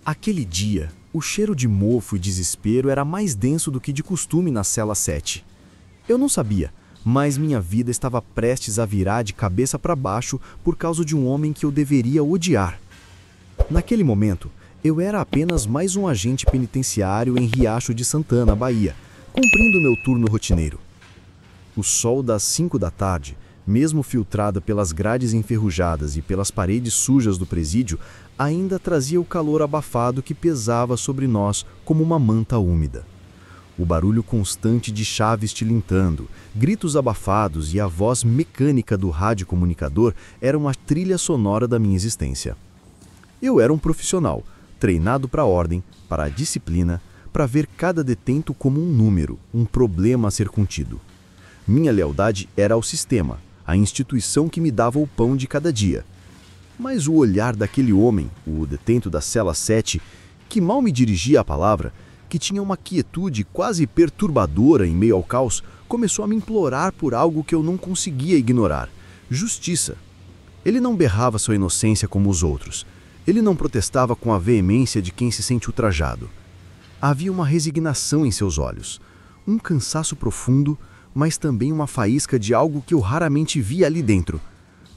Aquele dia, o cheiro de mofo e desespero era mais denso do que de costume na cela 7. Eu não sabia, mas minha vida estava prestes a virar de cabeça para baixo por causa de um homem que eu deveria odiar. Naquele momento, eu era apenas mais um agente penitenciário em Riacho de Santana, Bahia, cumprindo meu turno rotineiro. O sol das 5 da tarde, mesmo filtrado pelas grades enferrujadas e pelas paredes sujas do presídio, ainda trazia o calor abafado que pesava sobre nós como uma manta úmida. O barulho constante de chaves tilintando, gritos abafados e a voz mecânica do radiocomunicador eram a trilha sonora da minha existência. Eu era um profissional, treinado para a ordem, para a disciplina, para ver cada detento como um número, um problema a ser contido. Minha lealdade era ao sistema, à instituição que me dava o pão de cada dia. Mas o olhar daquele homem, o detento da cela 7, que mal me dirigia a palavra, que tinha uma quietude quase perturbadora em meio ao caos, começou a me implorar por algo que eu não conseguia ignorar: justiça. Ele não berrava sua inocência como os outros. Ele não protestava com a veemência de quem se sente ultrajado. Havia uma resignação em seus olhos, um cansaço profundo, mas também uma faísca de algo que eu raramente via ali dentro: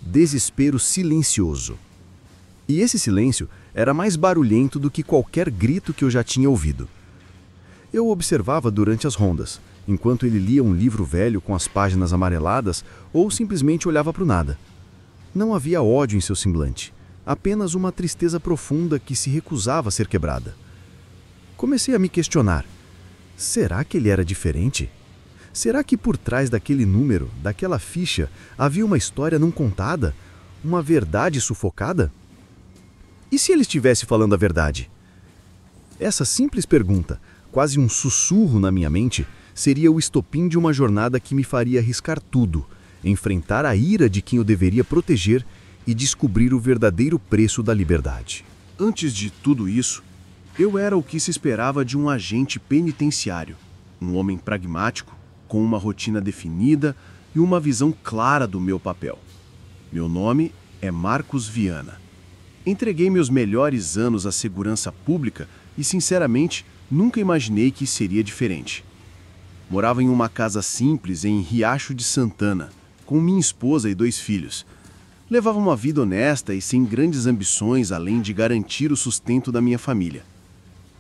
desespero silencioso. E esse silêncio era mais barulhento do que qualquer grito que eu já tinha ouvido. Eu o observava durante as rondas, enquanto ele lia um livro velho com as páginas amareladas ou simplesmente olhava para o nada. Não havia ódio em seu semblante, apenas uma tristeza profunda que se recusava a ser quebrada. Comecei a me questionar: será que ele era diferente? Será que por trás daquele número, daquela ficha, havia uma história não contada? Uma verdade sufocada? E se ele estivesse falando a verdade? Essa simples pergunta, quase um sussurro na minha mente, seria o estopim de uma jornada que me faria arriscar tudo, enfrentar a ira de quem eu deveria proteger e descobrir o verdadeiro preço da liberdade. Antes de tudo isso, eu era o que se esperava de um agente penitenciário, um homem pragmático, com uma rotina definida e uma visão clara do meu papel. Meu nome é Marcos Viana. Entreguei meus melhores anos à segurança pública e, sinceramente, nunca imaginei que seria diferente. Morava em uma casa simples em Riacho de Santana, com minha esposa e 2 filhos. Levava uma vida honesta e sem grandes ambições, além de garantir o sustento da minha família.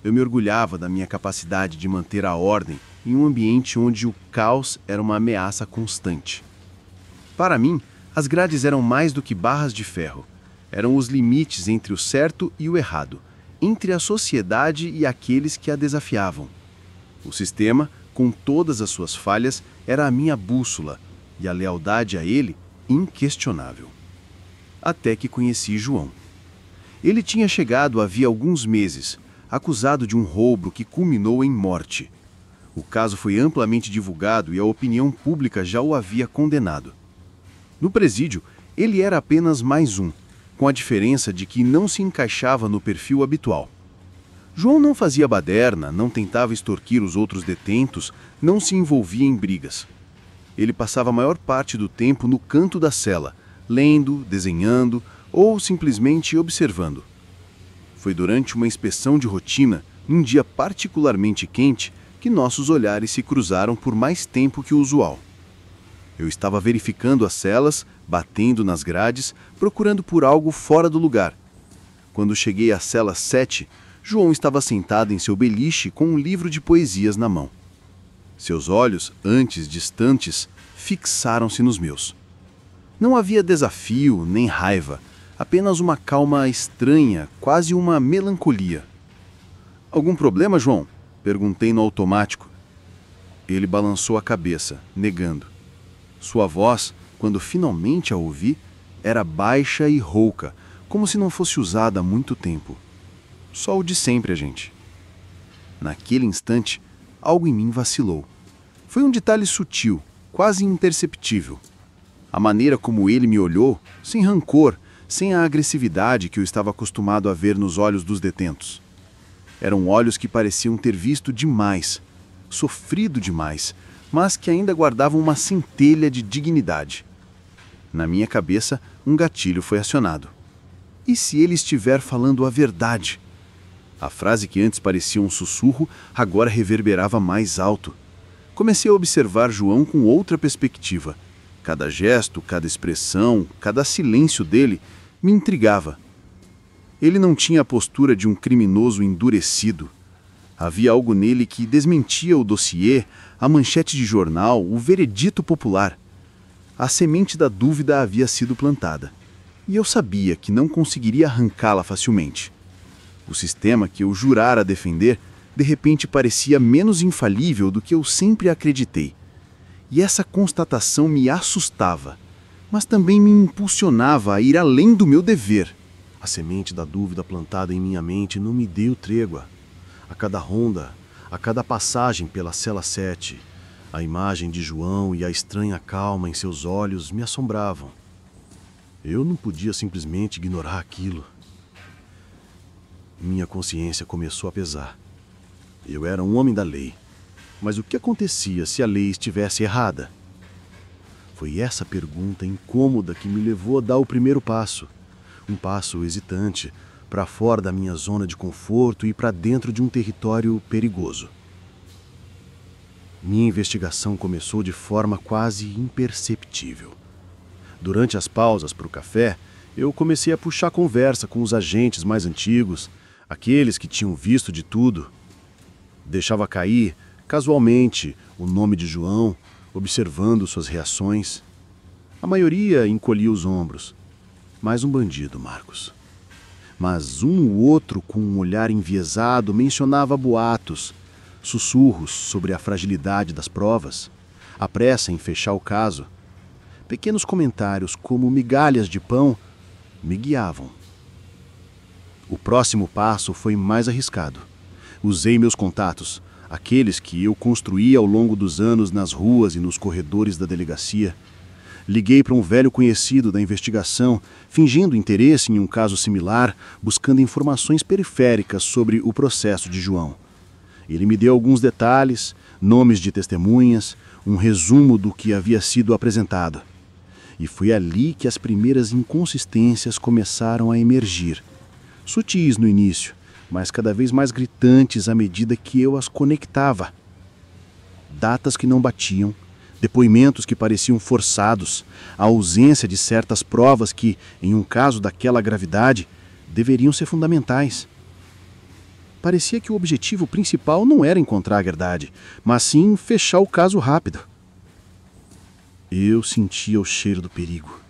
Eu me orgulhava da minha capacidade de manter a ordem em um ambiente onde o caos era uma ameaça constante. Para mim, as grades eram mais do que barras de ferro. Eram os limites entre o certo e o errado, entre a sociedade e aqueles que a desafiavam. O sistema, com todas as suas falhas, era a minha bússola, e a lealdade a ele inquestionável. Até que conheci João. Ele tinha chegado havia alguns meses, acusado de um roubo que culminou em morte. O caso foi amplamente divulgado e a opinião pública já o havia condenado. No presídio, ele era apenas mais um, com a diferença de que não se encaixava no perfil habitual. João não fazia baderna, não tentava extorquir os outros detentos, não se envolvia em brigas. Ele passava a maior parte do tempo no canto da cela, lendo, desenhando ou simplesmente observando. Foi durante uma inspeção de rotina, num dia particularmente quente, que nossos olhares se cruzaram por mais tempo que o usual. Eu estava verificando as celas, batendo nas grades, procurando por algo fora do lugar. Quando cheguei à cela 7, João estava sentado em seu beliche com um livro de poesias na mão. Seus olhos, antes distantes, fixaram-se nos meus. Não havia desafio nem raiva, apenas uma calma estranha, quase uma melancolia. "Algum problema, João?" Perguntei no automático. Ele balançou a cabeça, negando. Sua voz, quando finalmente a ouvi, era baixa e rouca, como se não fosse usada há muito tempo. "Só o de sempre, agente." Naquele instante, algo em mim vacilou. Foi um detalhe sutil, quase imperceptível. A maneira como ele me olhou, sem rancor, sem a agressividade que eu estava acostumado a ver nos olhos dos detentos. Eram olhos que pareciam ter visto demais, sofrido demais, mas que ainda guardavam uma centelha de dignidade. Na minha cabeça, um gatilho foi acionado. E se ele estiver falando a verdade? A frase que antes parecia um sussurro, agora reverberava mais alto. Comecei a observar João com outra perspectiva. Cada gesto, cada expressão, cada silêncio dele me intrigava. Ele não tinha a postura de um criminoso endurecido. Havia algo nele que desmentia o dossiê, a manchete de jornal, o veredito popular. A semente da dúvida havia sido plantada, e eu sabia que não conseguiria arrancá-la facilmente. O sistema que eu jurara defender, de repente parecia menos infalível do que eu sempre acreditei. E essa constatação me assustava, mas também me impulsionava a ir além do meu dever. A semente da dúvida plantada em minha mente não me deu trégua. A cada ronda, a cada passagem pela cela 7, a imagem de João e a estranha calma em seus olhos me assombravam. Eu não podia simplesmente ignorar aquilo. Minha consciência começou a pesar. Eu era um homem da lei, mas o que acontecia se a lei estivesse errada? Foi essa pergunta incômoda que me levou a dar o primeiro passo. Um passo hesitante, para fora da minha zona de conforto e para dentro de um território perigoso. Minha investigação começou de forma quase imperceptível. Durante as pausas para o café, eu comecei a puxar conversa com os agentes mais antigos, aqueles que tinham visto de tudo. Deixava cair, casualmente, o nome de João, observando suas reações. A maioria encolhia os ombros. Mais um bandido, Marcos. Mas um ou outro, com um olhar enviesado, mencionava boatos, sussurros sobre a fragilidade das provas, a pressa em fechar o caso. Pequenos comentários, como migalhas de pão, me guiavam. O próximo passo foi mais arriscado. Usei meus contatos, aqueles que eu construí ao longo dos anos nas ruas e nos corredores da delegacia. Liguei para um velho conhecido da investigação, fingindo interesse em um caso similar, buscando informações periféricas sobre o processo de João. Ele me deu alguns detalhes, nomes de testemunhas, um resumo do que havia sido apresentado. E foi ali que as primeiras inconsistências começaram a emergir. Sutis no início, mas cada vez mais gritantes à medida que eu as conectava. Datas que não batiam, depoimentos que pareciam forçados, a ausência de certas provas que, em um caso daquela gravidade, deveriam ser fundamentais. Parecia que o objetivo principal não era encontrar a verdade, mas sim fechar o caso rápido. Eu sentia o cheiro do perigo.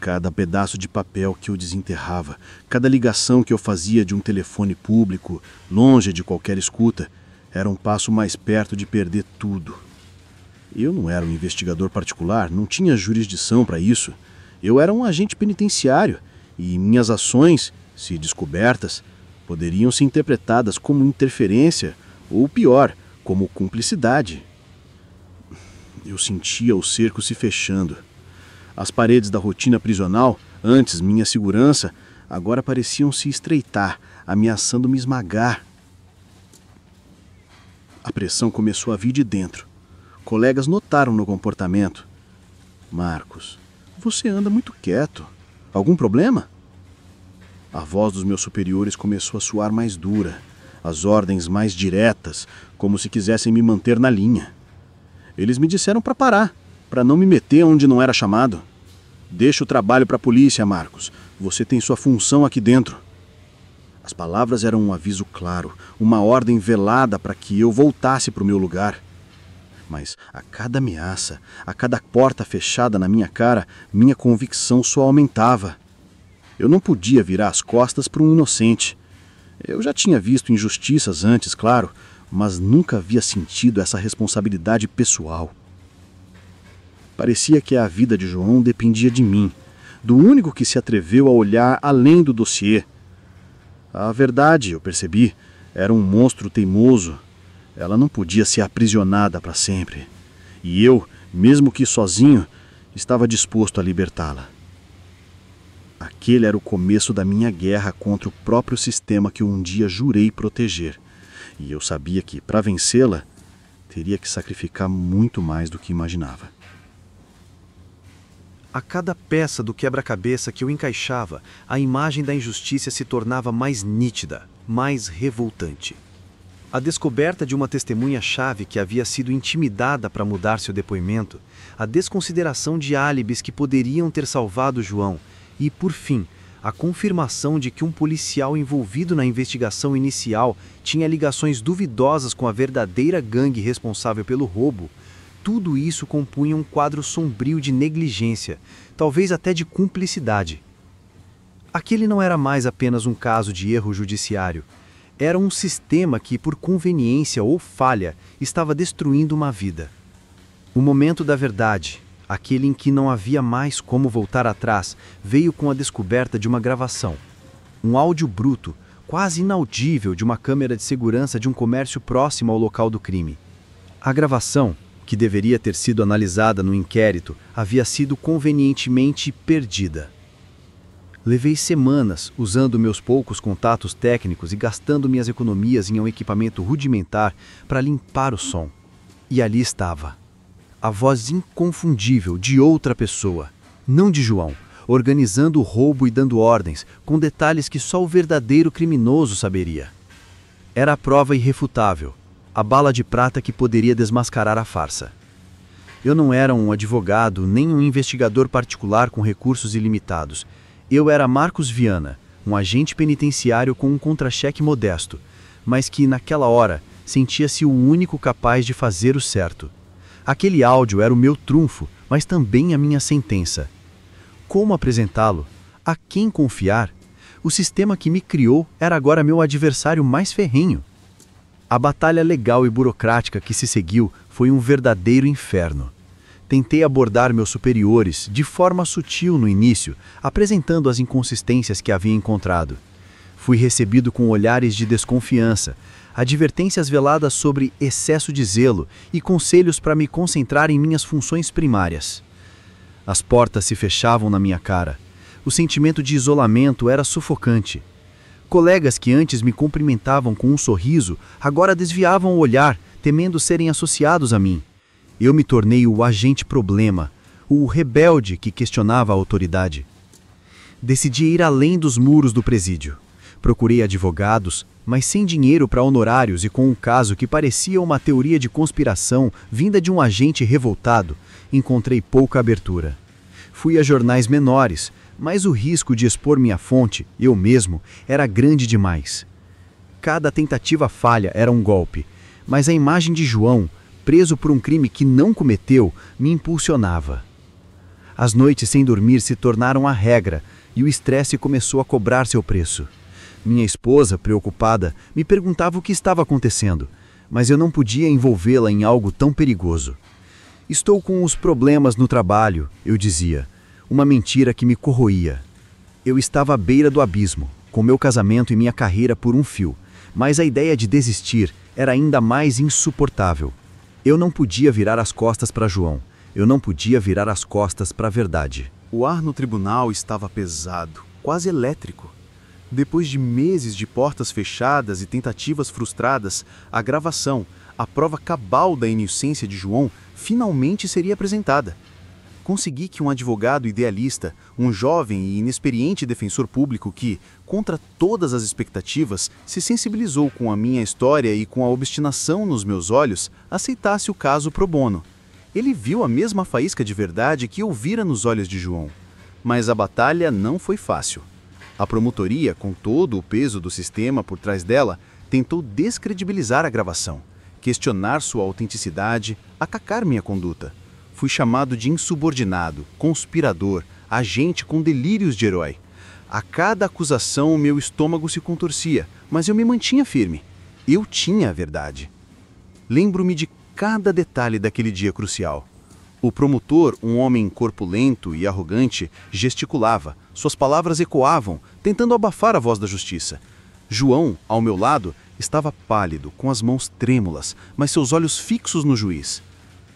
Cada pedaço de papel que eu desenterrava, cada ligação que eu fazia de um telefone público, longe de qualquer escuta, era um passo mais perto de perder tudo. Eu não era um investigador particular, não tinha jurisdição para isso. Eu era um agente penitenciário e minhas ações, se descobertas, poderiam ser interpretadas como interferência ou, pior, como cumplicidade. Eu sentia o cerco se fechando. As paredes da rotina prisional, antes minha segurança, agora pareciam se estreitar, ameaçando me esmagar. A pressão começou a vir de dentro. Colegas notaram meu comportamento. Marcos, você anda muito quieto. Algum problema? A voz dos meus superiores começou a soar mais dura, as ordens mais diretas, como se quisessem me manter na linha. Eles me disseram para parar, para não me meter onde não era chamado. Deixa o trabalho para a polícia, Marcos. Você tem sua função aqui dentro. As palavras eram um aviso claro, uma ordem velada para que eu voltasse para o meu lugar. Mas a cada ameaça, a cada porta fechada na minha cara, minha convicção só aumentava. Eu não podia virar as costas para um inocente. Eu já tinha visto injustiças antes, claro, mas nunca havia sentido essa responsabilidade pessoal. Parecia que a vida de João dependia de mim, do único que se atreveu a olhar além do dossiê. A verdade, eu percebi, era um monstro teimoso. Ela não podia ser aprisionada para sempre. E eu, mesmo que sozinho, estava disposto a libertá-la. Aquele era o começo da minha guerra contra o próprio sistema que eu um dia jurei proteger. E eu sabia que, para vencê-la, teria que sacrificar muito mais do que imaginava. A cada peça do quebra-cabeça que eu encaixava, a imagem da injustiça se tornava mais nítida. mais revoltante. A descoberta de uma testemunha-chave que havia sido intimidada para mudar seu depoimento, a desconsideração de álibis que poderiam ter salvado João e, por fim, a confirmação de que um policial envolvido na investigação inicial tinha ligações duvidosas com a verdadeira gangue responsável pelo roubo, tudo isso compunha um quadro sombrio de negligência, talvez até de cumplicidade. Aquele não era mais apenas um caso de erro judiciário. Era um sistema que, por conveniência ou falha, estava destruindo uma vida. O momento da verdade, aquele em que não havia mais como voltar atrás, veio com a descoberta de uma gravação. Um áudio bruto, quase inaudível, de uma câmera de segurança de um comércio próximo ao local do crime. A gravação, que deveria ter sido analisada no inquérito, havia sido convenientemente perdida. Levei semanas usando meus poucos contatos técnicos e gastando minhas economias em um equipamento rudimentar para limpar o som. E ali estava. A voz inconfundível de outra pessoa, não de João, organizando o roubo e dando ordens, com detalhes que só o verdadeiro criminoso saberia. Era a prova irrefutável, a bala de prata que poderia desmascarar a farsa. Eu não era um advogado nem um investigador particular com recursos ilimitados. Eu era Marcos Viana, um agente penitenciário com um contra-cheque modesto, mas que, naquela hora, sentia-se o único capaz de fazer o certo. Aquele áudio era o meu trunfo, mas também a minha sentença. Como apresentá-lo? A quem confiar? O sistema que me criou era agora meu adversário mais ferrenho. A batalha legal e burocrática que se seguiu foi um verdadeiro inferno. Tentei abordar meus superiores de forma sutil no início, apresentando as inconsistências que havia encontrado. Fui recebido com olhares de desconfiança, advertências veladas sobre excesso de zelo e conselhos para me concentrar em minhas funções primárias. As portas se fechavam na minha cara. O sentimento de isolamento era sufocante. Colegas que antes me cumprimentavam com um sorriso, agora desviavam o olhar, temendo serem associados a mim. Eu me tornei o agente problema, o rebelde que questionava a autoridade. Decidi ir além dos muros do presídio. Procurei advogados, mas sem dinheiro para honorários e com um caso que parecia uma teoria de conspiração vinda de um agente revoltado, encontrei pouca abertura. Fui a jornais menores, mas o risco de expor minha fonte, eu mesmo, era grande demais. Cada tentativa falha era um golpe, mas a imagem de João, preso por um crime que não cometeu, me impulsionava. As noites sem dormir se tornaram a regra e o estresse começou a cobrar seu preço. Minha esposa, preocupada, me perguntava o que estava acontecendo, mas eu não podia envolvê-la em algo tão perigoso. Estou com os problemas no trabalho, eu dizia, uma mentira que me corroía. Eu estava à beira do abismo, com meu casamento e minha carreira por um fio, mas a ideia de desistir era ainda mais insuportável. Eu não podia virar as costas para João. Eu não podia virar as costas para a verdade. O ar no tribunal estava pesado, quase elétrico. Depois de meses de portas fechadas e tentativas frustradas, a gravação, a prova cabal da inocência de João, finalmente seria apresentada. Consegui que um advogado idealista, um jovem e inexperiente defensor público que, contra todas as expectativas, se sensibilizou com a minha história e com a obstinação nos meus olhos, aceitasse o caso pro bono. Ele viu a mesma faísca de verdade que eu vira nos olhos de João. Mas a batalha não foi fácil. A promotoria, com todo o peso do sistema por trás dela, tentou descredibilizar a gravação, questionar sua autenticidade, atacar minha conduta. Fui chamado de insubordinado, conspirador, agente com delírios de herói. A cada acusação, meu estômago se contorcia, mas eu me mantinha firme. Eu tinha a verdade. Lembro-me de cada detalhe daquele dia crucial. O promotor, um homem corpulento e arrogante, gesticulava. Suas palavras ecoavam, tentando abafar a voz da justiça. João, ao meu lado, estava pálido, com as mãos trêmulas, mas seus olhos fixos no juiz.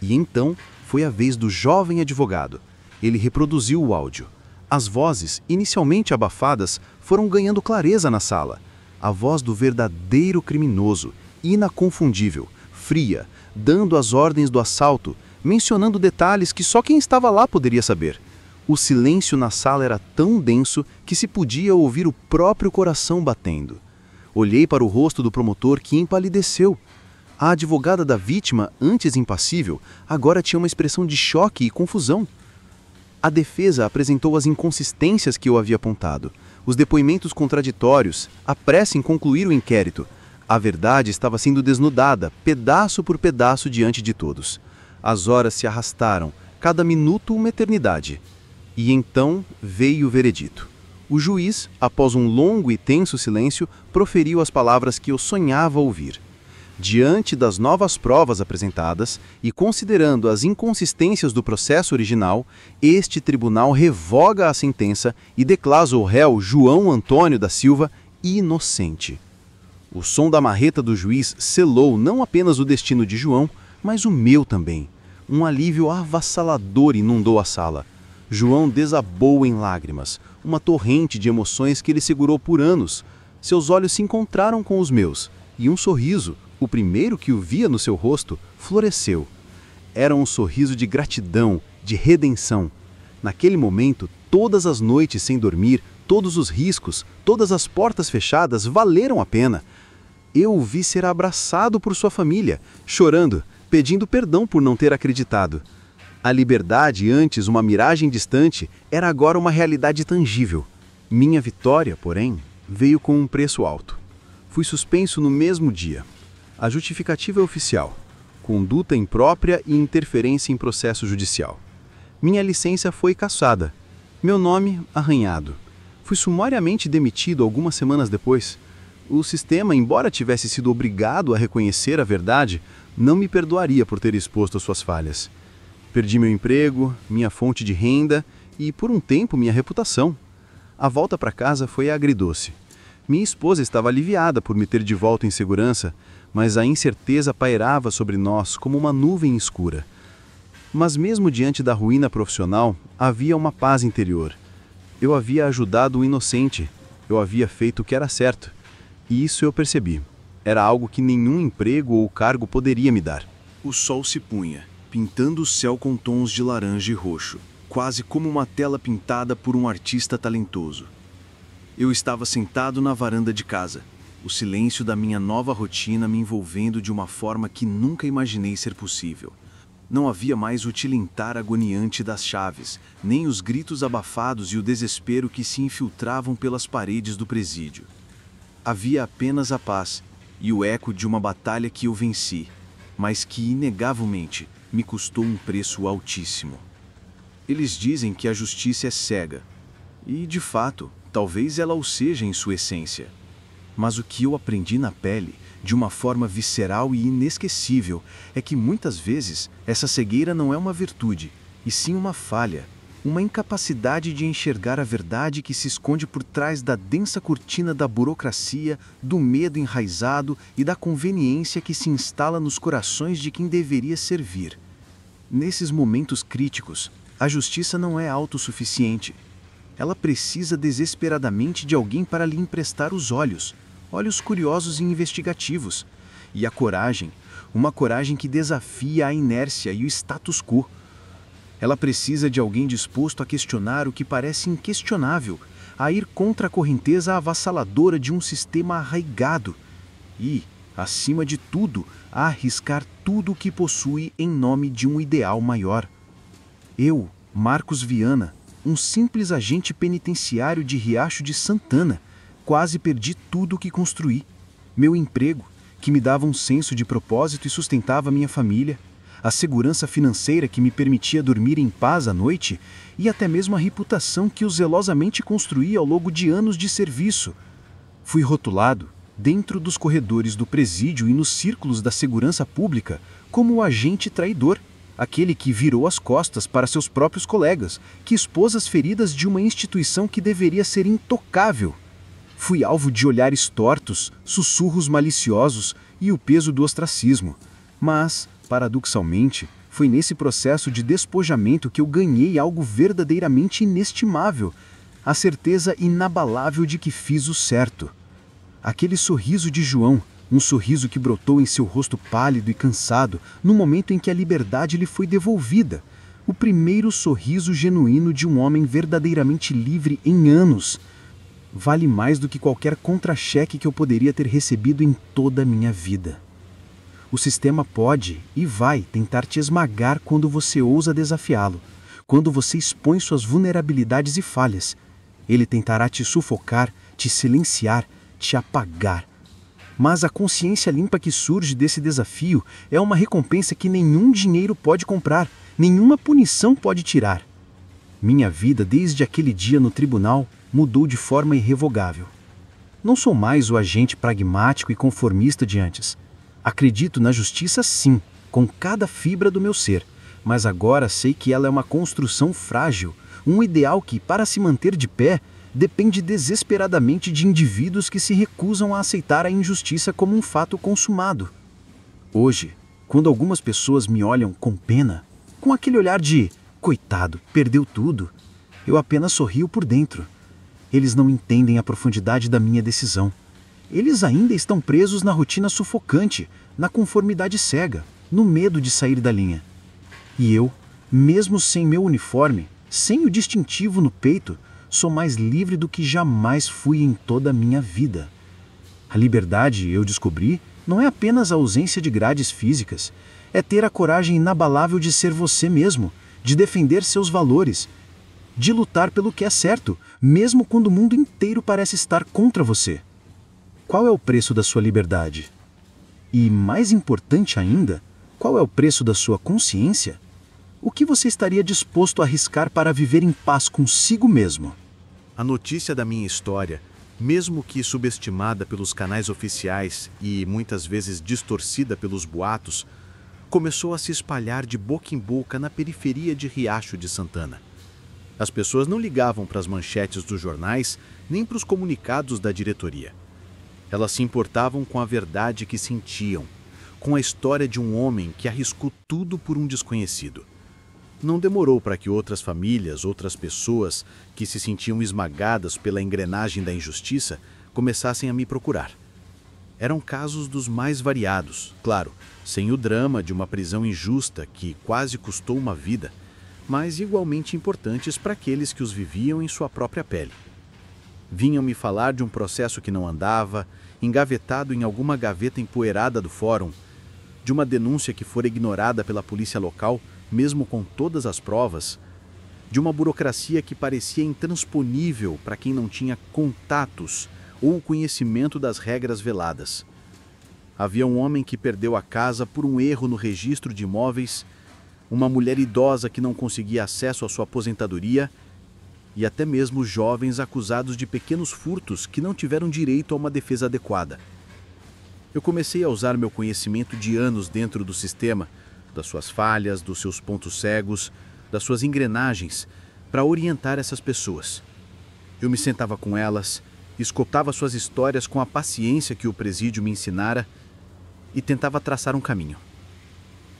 E então foi a vez do jovem advogado. Ele reproduziu o áudio. As vozes, inicialmente abafadas, foram ganhando clareza na sala. A voz do verdadeiro criminoso, inaconfundível, fria, dando as ordens do assalto, mencionando detalhes que só quem estava lá poderia saber. O silêncio na sala era tão denso que se podia ouvir o próprio coração batendo. Olhei para o rosto do promotor, que empalideceu. A advogada da vítima, antes impassível, agora tinha uma expressão de choque e confusão. A defesa apresentou as inconsistências que eu havia apontado, os depoimentos contraditórios, a pressa em concluir o inquérito. A verdade estava sendo desnudada, pedaço por pedaço, diante de todos. As horas se arrastaram, cada minuto uma eternidade. E então veio o veredito. O juiz, após um longo e tenso silêncio, proferiu as palavras que eu sonhava ouvir. Diante das novas provas apresentadas e considerando as inconsistências do processo original, este tribunal revoga a sentença e declara o réu João Antônio da Silva inocente. O som da marreta do juiz selou não apenas o destino de João, mas o meu também. Um alívio avassalador inundou a sala. João desabou em lágrimas, uma torrente de emoções que ele segurou por anos. Seus olhos se encontraram com os meus, e um sorriso, o primeiro que o via no seu rosto, floresceu. Era um sorriso de gratidão, de redenção. Naquele momento, todas as noites sem dormir, todos os riscos, todas as portas fechadas valeram a pena. Eu o vi ser abraçado por sua família, chorando, pedindo perdão por não ter acreditado. A liberdade, antes uma miragem distante, era agora uma realidade tangível. Minha vitória, porém, veio com um preço alto. Fui suspenso no mesmo dia. A justificativa é oficial: conduta imprópria e interferência em processo judicial. Minha licença foi cassada. Meu nome, arranhado. Fui sumariamente demitido algumas semanas depois. O sistema, embora tivesse sido obrigado a reconhecer a verdade, não me perdoaria por ter exposto suas falhas. Perdi meu emprego, minha fonte de renda e, por um tempo, minha reputação. A volta para casa foi agridoce. Minha esposa estava aliviada por me ter de volta em segurança, mas a incerteza pairava sobre nós como uma nuvem escura. Mas mesmo diante da ruína profissional, havia uma paz interior. Eu havia ajudado o inocente, eu havia feito o que era certo. E isso eu percebi. Era algo que nenhum emprego ou cargo poderia me dar. O sol se punha, pintando o céu com tons de laranja e roxo, quase como uma tela pintada por um artista talentoso. Eu estava sentado na varanda de casa, o silêncio da minha nova rotina me envolvendo de uma forma que nunca imaginei ser possível. Não havia mais o tilintar agoniante das chaves, nem os gritos abafados e o desespero que se infiltravam pelas paredes do presídio. Havia apenas a paz e o eco de uma batalha que eu venci, mas que, inegavelmente, me custou um preço altíssimo. Eles dizem que a justiça é cega, e, de fato, talvez ela o seja em sua essência. Mas o que eu aprendi na pele, de uma forma visceral e inesquecível, é que muitas vezes essa cegueira não é uma virtude, e sim uma falha, uma incapacidade de enxergar a verdade que se esconde por trás da densa cortina da burocracia, do medo enraizado e da conveniência que se instala nos corações de quem deveria servir. Nesses momentos críticos, a justiça não é autossuficiente. Ela precisa desesperadamente de alguém para lhe emprestar os olhos curiosos e investigativos, e a coragem, uma coragem que desafia a inércia e o status quo. Ela precisa de alguém disposto a questionar o que parece inquestionável, a ir contra a correnteza avassaladora de um sistema arraigado e, acima de tudo, a arriscar tudo o que possui em nome de um ideal maior. Eu, Marcos Viana, um simples agente penitenciário de Riacho de Santana, quase perdi tudo o que construí. Meu emprego, que me dava um senso de propósito e sustentava minha família, a segurança financeira que me permitia dormir em paz à noite e até mesmo a reputação que eu zelosamente construí ao longo de anos de serviço. Fui rotulado, dentro dos corredores do presídio e nos círculos da segurança pública, como o agente traidor, aquele que virou as costas para seus próprios colegas, que expôs as feridas de uma instituição que deveria ser intocável. Fui alvo de olhares tortos, sussurros maliciosos e o peso do ostracismo. Mas, paradoxalmente, foi nesse processo de despojamento que eu ganhei algo verdadeiramente inestimável, a certeza inabalável de que fiz o certo. Aquele sorriso de João, um sorriso que brotou em seu rosto pálido e cansado no momento em que a liberdade lhe foi devolvida, o primeiro sorriso genuíno de um homem verdadeiramente livre em anos. vale mais do que qualquer contra-cheque que eu poderia ter recebido em toda a minha vida. O sistema pode e vai tentar te esmagar quando você ousa desafiá-lo, quando você expõe suas vulnerabilidades e falhas. Ele tentará te sufocar, te silenciar, te apagar. Mas a consciência limpa que surge desse desafio é uma recompensa que nenhum dinheiro pode comprar, nenhuma punição pode tirar. Minha vida, desde aquele dia no tribunal, mudou de forma irrevogável. Não sou mais o agente pragmático e conformista de antes. Acredito na justiça, sim, com cada fibra do meu ser, mas agora sei que ela é uma construção frágil, um ideal que, para se manter de pé, depende desesperadamente de indivíduos que se recusam a aceitar a injustiça como um fato consumado. Hoje, quando algumas pessoas me olham com pena, com aquele olhar de "coitado, perdeu tudo", eu apenas sorrio por dentro. Eles não entendem a profundidade da minha decisão. Eles ainda estão presos na rotina sufocante, na conformidade cega, no medo de sair da linha. E eu, mesmo sem meu uniforme, sem o distintivo no peito, sou mais livre do que jamais fui em toda a minha vida. A liberdade, eu descobri, não é apenas a ausência de grades físicas, é ter a coragem inabalável de ser você mesmo, de defender seus valores, de lutar pelo que é certo, mesmo quando o mundo inteiro parece estar contra você. Qual é o preço da sua liberdade? E, mais importante ainda, qual é o preço da sua consciência? O que você estaria disposto a arriscar para viver em paz consigo mesmo? A notícia da minha história, mesmo que subestimada pelos canais oficiais e muitas vezes distorcida pelos boatos, começou a se espalhar de boca em boca na periferia de Riacho de Santana. As pessoas não ligavam para as manchetes dos jornais nem para os comunicados da diretoria. Elas se importavam com a verdade que sentiam, com a história de um homem que arriscou tudo por um desconhecido. Não demorou para que outras famílias, outras pessoas que se sentiam esmagadas pela engrenagem da injustiça começassem a me procurar. Eram casos dos mais variados, claro, sem o drama de uma prisão injusta que quase custou uma vida, mas igualmente importantes para aqueles que os viviam em sua própria pele. Vinham me falar de um processo que não andava, engavetado em alguma gaveta empoeirada do fórum, de uma denúncia que fora ignorada pela polícia local, mesmo com todas as provas, de uma burocracia que parecia intransponível para quem não tinha contatos ou conhecimento das regras veladas. Havia um homem que perdeu a casa por um erro no registro de imóveis, uma mulher idosa que não conseguia acesso à sua aposentadoria e até mesmo jovens acusados de pequenos furtos que não tiveram direito a uma defesa adequada. Eu comecei a usar meu conhecimento de anos dentro do sistema, das suas falhas, dos seus pontos cegos, das suas engrenagens, para orientar essas pessoas. Eu me sentava com elas, escutava suas histórias com a paciência que o presídio me ensinara e tentava traçar um caminho.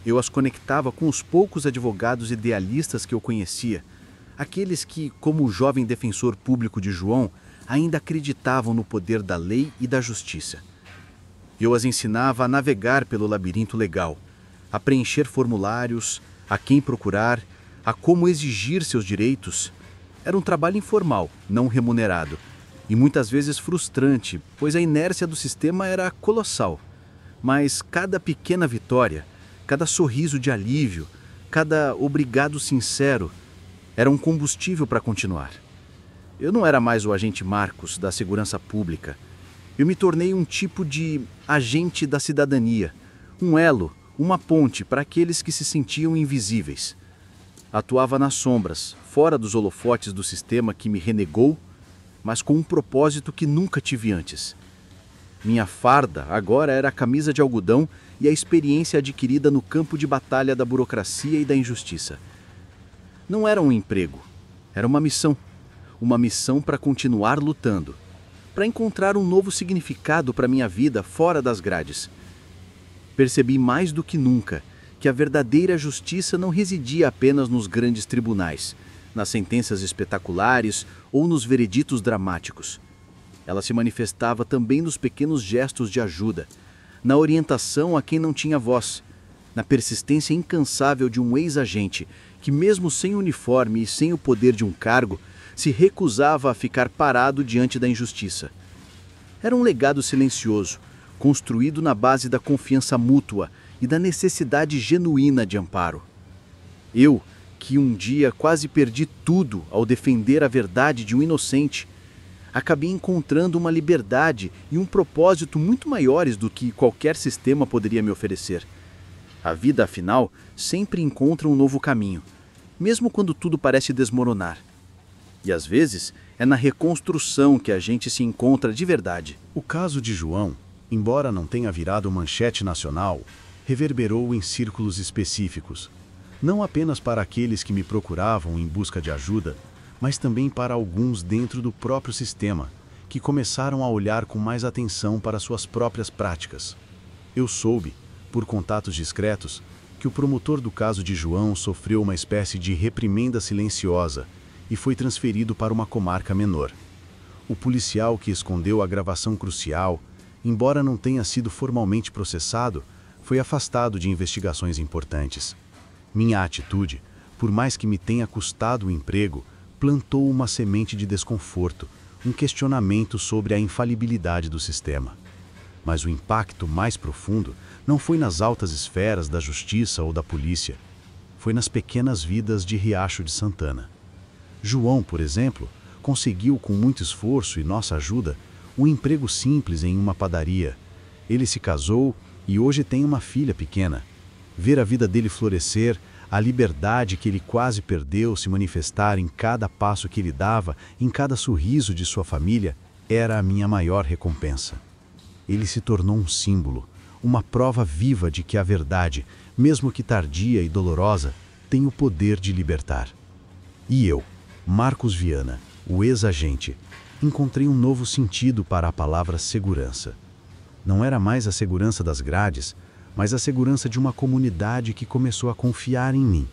Eu as conectava com os poucos advogados idealistas que eu conhecia, aqueles que, como o jovem defensor público de João, ainda acreditavam no poder da lei e da justiça. Eu as ensinava a navegar pelo labirinto legal, a preencher formulários, a quem procurar, a como exigir seus direitos. Era um trabalho informal, não remunerado, e muitas vezes frustrante, pois a inércia do sistema era colossal. Mas cada pequena vitória, cada sorriso de alívio, cada obrigado sincero, era um combustível para continuar. Eu não era mais o agente Marcos da segurança pública. Eu me tornei um tipo de agente da cidadania, um elo, uma ponte para aqueles que se sentiam invisíveis. Atuava nas sombras, fora dos holofotes do sistema que me renegou, mas com um propósito que nunca tive antes. Minha farda agora era a camisa de algodão e a experiência adquirida no campo de batalha da burocracia e da injustiça. Não era um emprego, era uma missão para continuar lutando, para encontrar um novo significado para minha vida fora das grades. Percebi mais do que nunca que a verdadeira justiça não residia apenas nos grandes tribunais, nas sentenças espetaculares ou nos vereditos dramáticos. Ela se manifestava também nos pequenos gestos de ajuda, na orientação a quem não tinha voz, na persistência incansável de um ex-agente que, mesmo sem uniforme e sem o poder de um cargo, se recusava a ficar parado diante da injustiça. Era um legado silencioso, construído na base da confiança mútua e da necessidade genuína de amparo. Eu, que um dia quase perdi tudo ao defender a verdade de um inocente, acabei encontrando uma liberdade e um propósito muito maiores do que qualquer sistema poderia me oferecer. A vida, afinal, sempre encontra um novo caminho, mesmo quando tudo parece desmoronar. E às vezes é na reconstrução que a gente se encontra de verdade. O caso de João, embora não tenha virado manchete nacional, reverberou em círculos específicos, não apenas para aqueles que me procuravam em busca de ajuda, mas também para alguns dentro do próprio sistema, que começaram a olhar com mais atenção para suas próprias práticas. Eu soube, por contatos discretos, que o promotor do caso de João sofreu uma espécie de reprimenda silenciosa e foi transferido para uma comarca menor. O policial que escondeu a gravação crucial, embora não tenha sido formalmente processado, foi afastado de investigações importantes. Minha atitude, por mais que me tenha custado o emprego, plantou uma semente de desconforto, um questionamento sobre a infalibilidade do sistema. Mas o impacto mais profundo não foi nas altas esferas da justiça ou da polícia, foi nas pequenas vidas de Riacho de Santana. João, por exemplo, conseguiu com muito esforço e nossa ajuda um emprego simples em uma padaria. Ele se casou e hoje tem uma filha pequena. Ver a vida dele florescer, a liberdade que ele quase perdeu se manifestar em cada passo que ele dava, em cada sorriso de sua família, era a minha maior recompensa. Ele se tornou um símbolo, uma prova viva de que a verdade, mesmo que tardia e dolorosa, tem o poder de libertar. E eu, Marcos Viana, o ex-agente, encontrei um novo sentido para a palavra segurança. Não era mais a segurança das grades, mas a segurança de uma comunidade que começou a confiar em mim.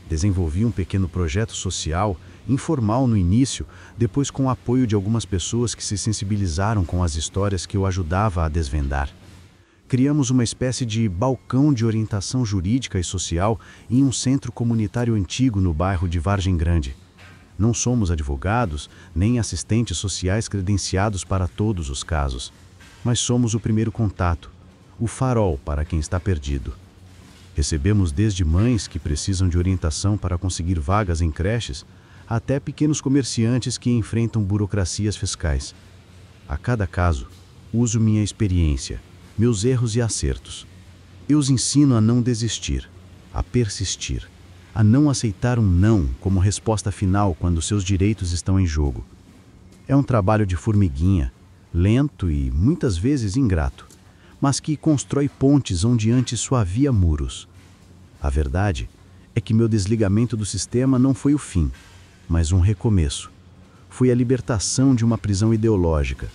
Desenvolvi um pequeno projeto social, informal no início, depois com o apoio de algumas pessoas que se sensibilizaram com as histórias que eu ajudava a desvendar. Criamos uma espécie de balcão de orientação jurídica e social em um centro comunitário antigo no bairro de Vargem Grande. Não somos advogados, nem assistentes sociais credenciados para todos os casos, mas somos o primeiro contato, o farol para quem está perdido. Recebemos desde mães que precisam de orientação para conseguir vagas em creches, até pequenos comerciantes que enfrentam burocracias fiscais. A cada caso, uso minha experiência, meus erros e acertos. Eu os ensino a não desistir, a persistir, a não aceitar um não como resposta final quando seus direitos estão em jogo. É um trabalho de formiguinha, lento e muitas vezes ingrato, mas que constrói pontes onde antes só havia muros. A verdade é que meu desligamento do sistema não foi o fim, mas um recomeço. Foi a libertação de uma prisão ideológica.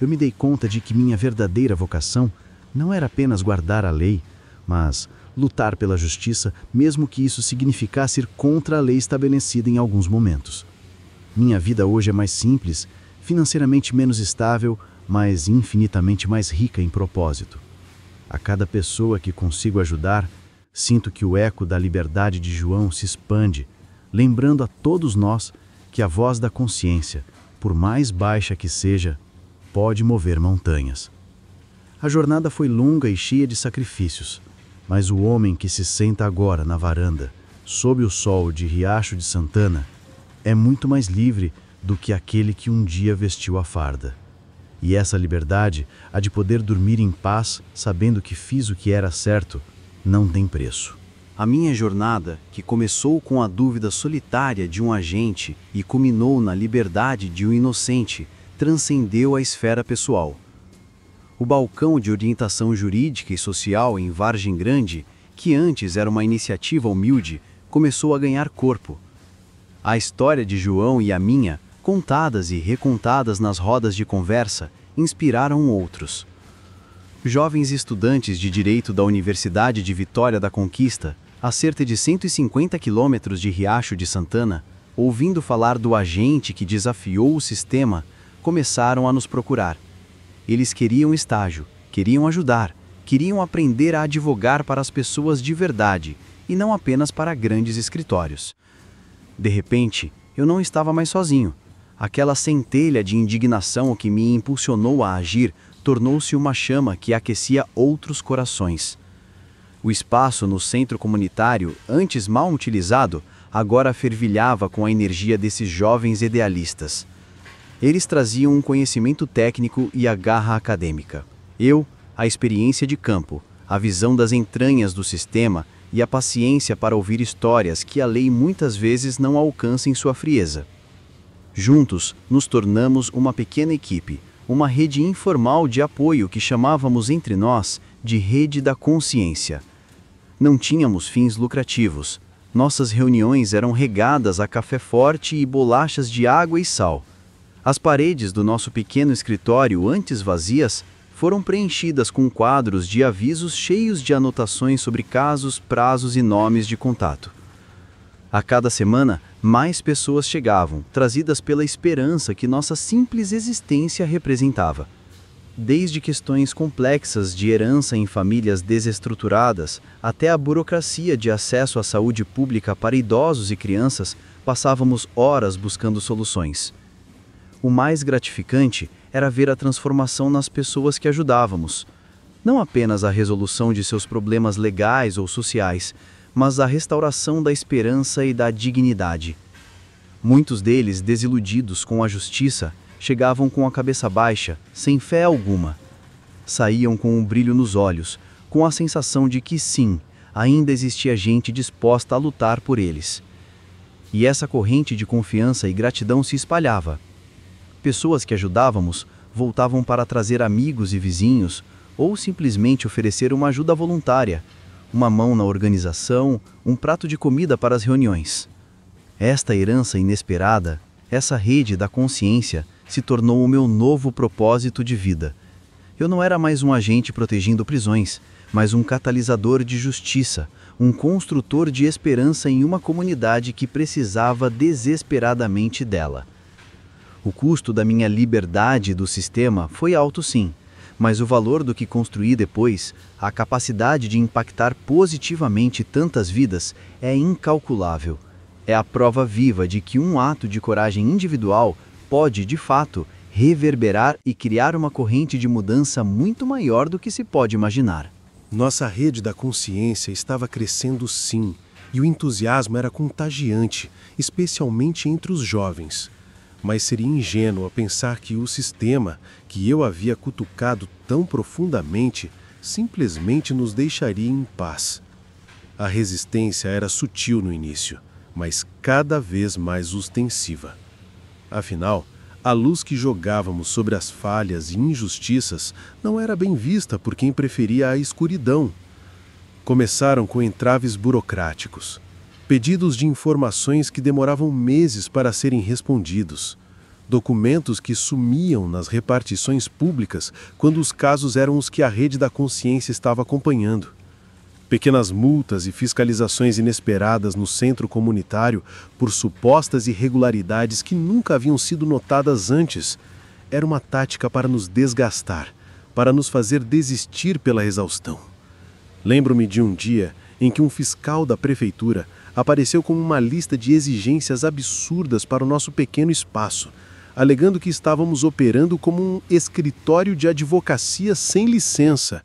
Eu me dei conta de que minha verdadeira vocação não era apenas guardar a lei, mas lutar pela justiça, mesmo que isso significasse ir contra a lei estabelecida em alguns momentos. Minha vida hoje é mais simples, financeiramente menos estável, mas infinitamente mais rica em propósito. A cada pessoa que consigo ajudar, sinto que o eco da liberdade de João se expande, lembrando a todos nós que a voz da consciência, por mais baixa que seja, pode mover montanhas. A jornada foi longa e cheia de sacrifícios, mas o homem que se senta agora na varanda, sob o sol de Riacho de Santana, é muito mais livre do que aquele que um dia vestiu a farda. E essa liberdade, a de poder dormir em paz, sabendo que fiz o que era certo, não tem preço. A minha jornada, que começou com a dúvida solitária de um agente e culminou na liberdade de um inocente, transcendeu a esfera pessoal. O balcão de orientação jurídica e social em Vargem Grande, que antes era uma iniciativa humilde, começou a ganhar corpo. A história de João e a minha, contadas e recontadas nas rodas de conversa, inspiraram outros. Jovens estudantes de Direito da Universidade de Vitória da Conquista, a cerca de 150 quilômetros de Riacho de Santana, ouvindo falar do agente que desafiou o sistema, começaram a nos procurar. Eles queriam estágio, queriam ajudar, queriam aprender a advogar para as pessoas de verdade e não apenas para grandes escritórios. De repente, eu não estava mais sozinho. Aquela centelha de indignação que me impulsionou a agir tornou-se uma chama que aquecia outros corações. O espaço no centro comunitário, antes mal utilizado, agora fervilhava com a energia desses jovens idealistas. Eles traziam um conhecimento técnico e a garra acadêmica. Eu, a experiência de campo, a visão das entranhas do sistema e a paciência para ouvir histórias que a lei muitas vezes não alcança em sua frieza. Juntos, nos tornamos uma pequena equipe, uma rede informal de apoio que chamávamos entre nós de Rede da Consciência. Não tínhamos fins lucrativos. Nossas reuniões eram regadas a café forte e bolachas de água e sal. As paredes do nosso pequeno escritório, antes vazias, foram preenchidas com quadros de avisos cheios de anotações sobre casos, prazos e nomes de contato. A cada semana, mais pessoas chegavam, trazidas pela esperança que nossa simples existência representava. Desde questões complexas de herança em famílias desestruturadas, até a burocracia de acesso à saúde pública para idosos e crianças, passávamos horas buscando soluções. O mais gratificante era ver a transformação nas pessoas que ajudávamos. Não apenas a resolução de seus problemas legais ou sociais, mas a restauração da esperança e da dignidade. Muitos deles, desiludidos com a justiça, chegavam com a cabeça baixa, sem fé alguma. Saíam com um brilho nos olhos, com a sensação de que sim, ainda existia gente disposta a lutar por eles. E essa corrente de confiança e gratidão se espalhava. Pessoas que ajudávamos voltavam para trazer amigos e vizinhos, ou simplesmente oferecer uma ajuda voluntária, uma mão na organização, um prato de comida para as reuniões. Esta herança inesperada, essa rede da consciência, se tornou o meu novo propósito de vida. Eu não era mais um agente protegendo prisões, mas um catalisador de justiça, um construtor de esperança em uma comunidade que precisava desesperadamente dela. O custo da minha liberdade do sistema foi alto sim, mas o valor do que construí depois, a capacidade de impactar positivamente tantas vidas, é incalculável. É a prova viva de que um ato de coragem individual pode, de fato, reverberar e criar uma corrente de mudança muito maior do que se pode imaginar. Nossa rede da consciência estava crescendo sim, e o entusiasmo era contagiante, especialmente entre os jovens. Mas seria ingênuo pensar que o sistema, que eu havia cutucado tão profundamente, simplesmente nos deixaria em paz. A resistência era sutil no início, mas cada vez mais ostensiva. Afinal, a luz que jogávamos sobre as falhas e injustiças não era bem vista por quem preferia a escuridão. Começaram com entraves burocráticos, pedidos de informações que demoravam meses para serem respondidos, documentos que sumiam nas repartições públicas quando os casos eram os que a rede da consciência estava acompanhando. Pequenas multas e fiscalizações inesperadas no centro comunitário por supostas irregularidades que nunca haviam sido notadas antes. Era uma tática para nos desgastar, para nos fazer desistir pela exaustão. Lembro-me de um dia em que um fiscal da prefeitura apareceu com uma lista de exigências absurdas para o nosso pequeno espaço, alegando que estávamos operando como um escritório de advocacia sem licença.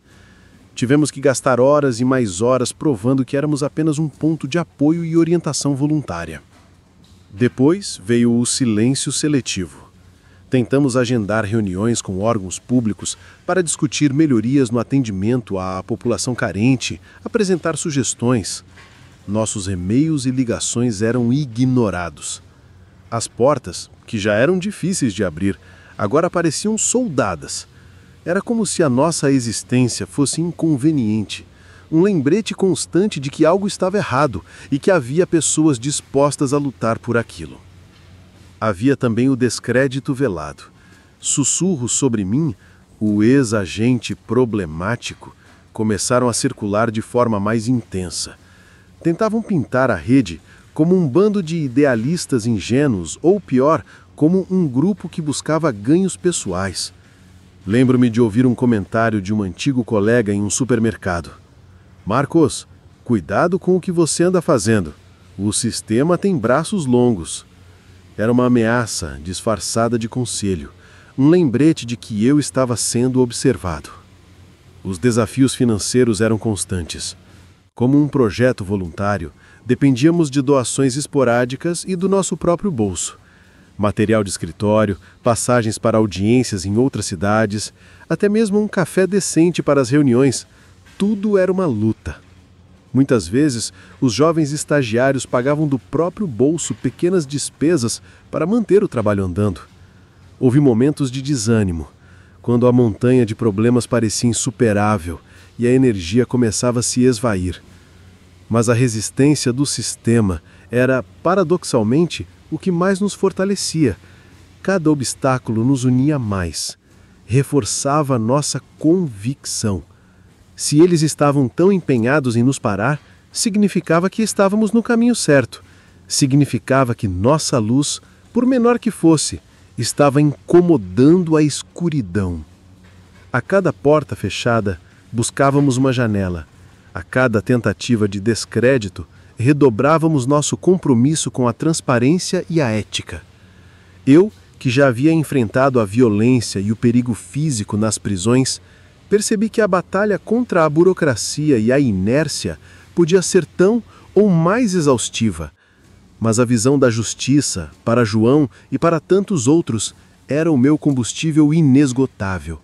Tivemos que gastar horas e mais horas provando que éramos apenas um ponto de apoio e orientação voluntária. Depois veio o silêncio seletivo. Tentamos agendar reuniões com órgãos públicos para discutir melhorias no atendimento à população carente, apresentar sugestões. Nossos e-mails e ligações eram ignorados. As portas, que já eram difíceis de abrir, agora pareciam soldadas. Era como se a nossa existência fosse inconveniente, um lembrete constante de que algo estava errado e que havia pessoas dispostas a lutar por aquilo. Havia também o descrédito velado. Sussurros sobre mim, o ex-agente problemático, começaram a circular de forma mais intensa. Tentavam pintar a rede como um bando de idealistas ingênuos ou, pior, como um grupo que buscava ganhos pessoais. Lembro-me de ouvir um comentário de um antigo colega em um supermercado. Marcos, cuidado com o que você anda fazendo. O sistema tem braços longos. Era uma ameaça disfarçada de conselho, um lembrete de que eu estava sendo observado. Os desafios financeiros eram constantes. Como um projeto voluntário, dependíamos de doações esporádicas e do nosso próprio bolso. Material de escritório, passagens para audiências em outras cidades, até mesmo um café decente para as reuniões. Tudo era uma luta. Muitas vezes, os jovens estagiários pagavam do próprio bolso pequenas despesas para manter o trabalho andando. Houve momentos de desânimo, quando a montanha de problemas parecia insuperável e a energia começava a se esvair. Mas a resistência do sistema era, paradoxalmente, o que mais nos fortalecia. Cada obstáculo nos unia mais, reforçava nossa convicção. Se eles estavam tão empenhados em nos parar, significava que estávamos no caminho certo. Significava que nossa luz, por menor que fosse, estava incomodando a escuridão. A cada porta fechada, buscávamos uma janela. A cada tentativa de descrédito, redobrávamos nosso compromisso com a transparência e a ética. Eu, que já havia enfrentado a violência e o perigo físico nas prisões, percebi que a batalha contra a burocracia e a inércia podia ser tão ou mais exaustiva. Mas a visão da justiça, para João e para tantos outros, era o meu combustível inesgotável.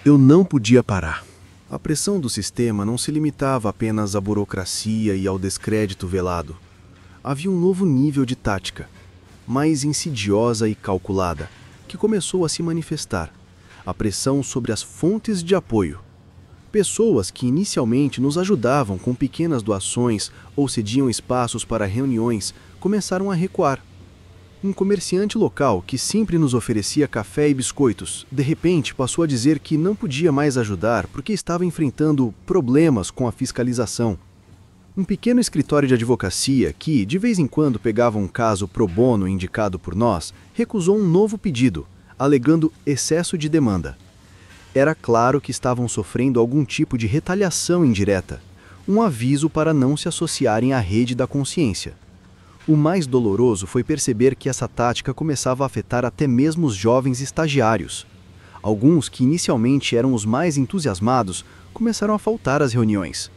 Eu não podia parar. A pressão do sistema não se limitava apenas à burocracia e ao descrédito velado. Havia um novo nível de tática, mais insidiosa e calculada, que começou a se manifestar. A pressão sobre as fontes de apoio. Pessoas que inicialmente nos ajudavam com pequenas doações ou cediam espaços para reuniões começaram a recuar. Um comerciante local que sempre nos oferecia café e biscoitos, de repente passou a dizer que não podia mais ajudar porque estava enfrentando problemas com a fiscalização. Um pequeno escritório de advocacia que, de vez em quando, pegava um caso pro bono indicado por nós, recusou um novo pedido, alegando excesso de demanda. Era claro que estavam sofrendo algum tipo de retaliação indireta, um aviso para não se associarem à rede da consciência. O mais doloroso foi perceber que essa tática começava a afetar até mesmo os jovens estagiários. Alguns, que inicialmente eram os mais entusiasmados, começaram a faltar às reuniões.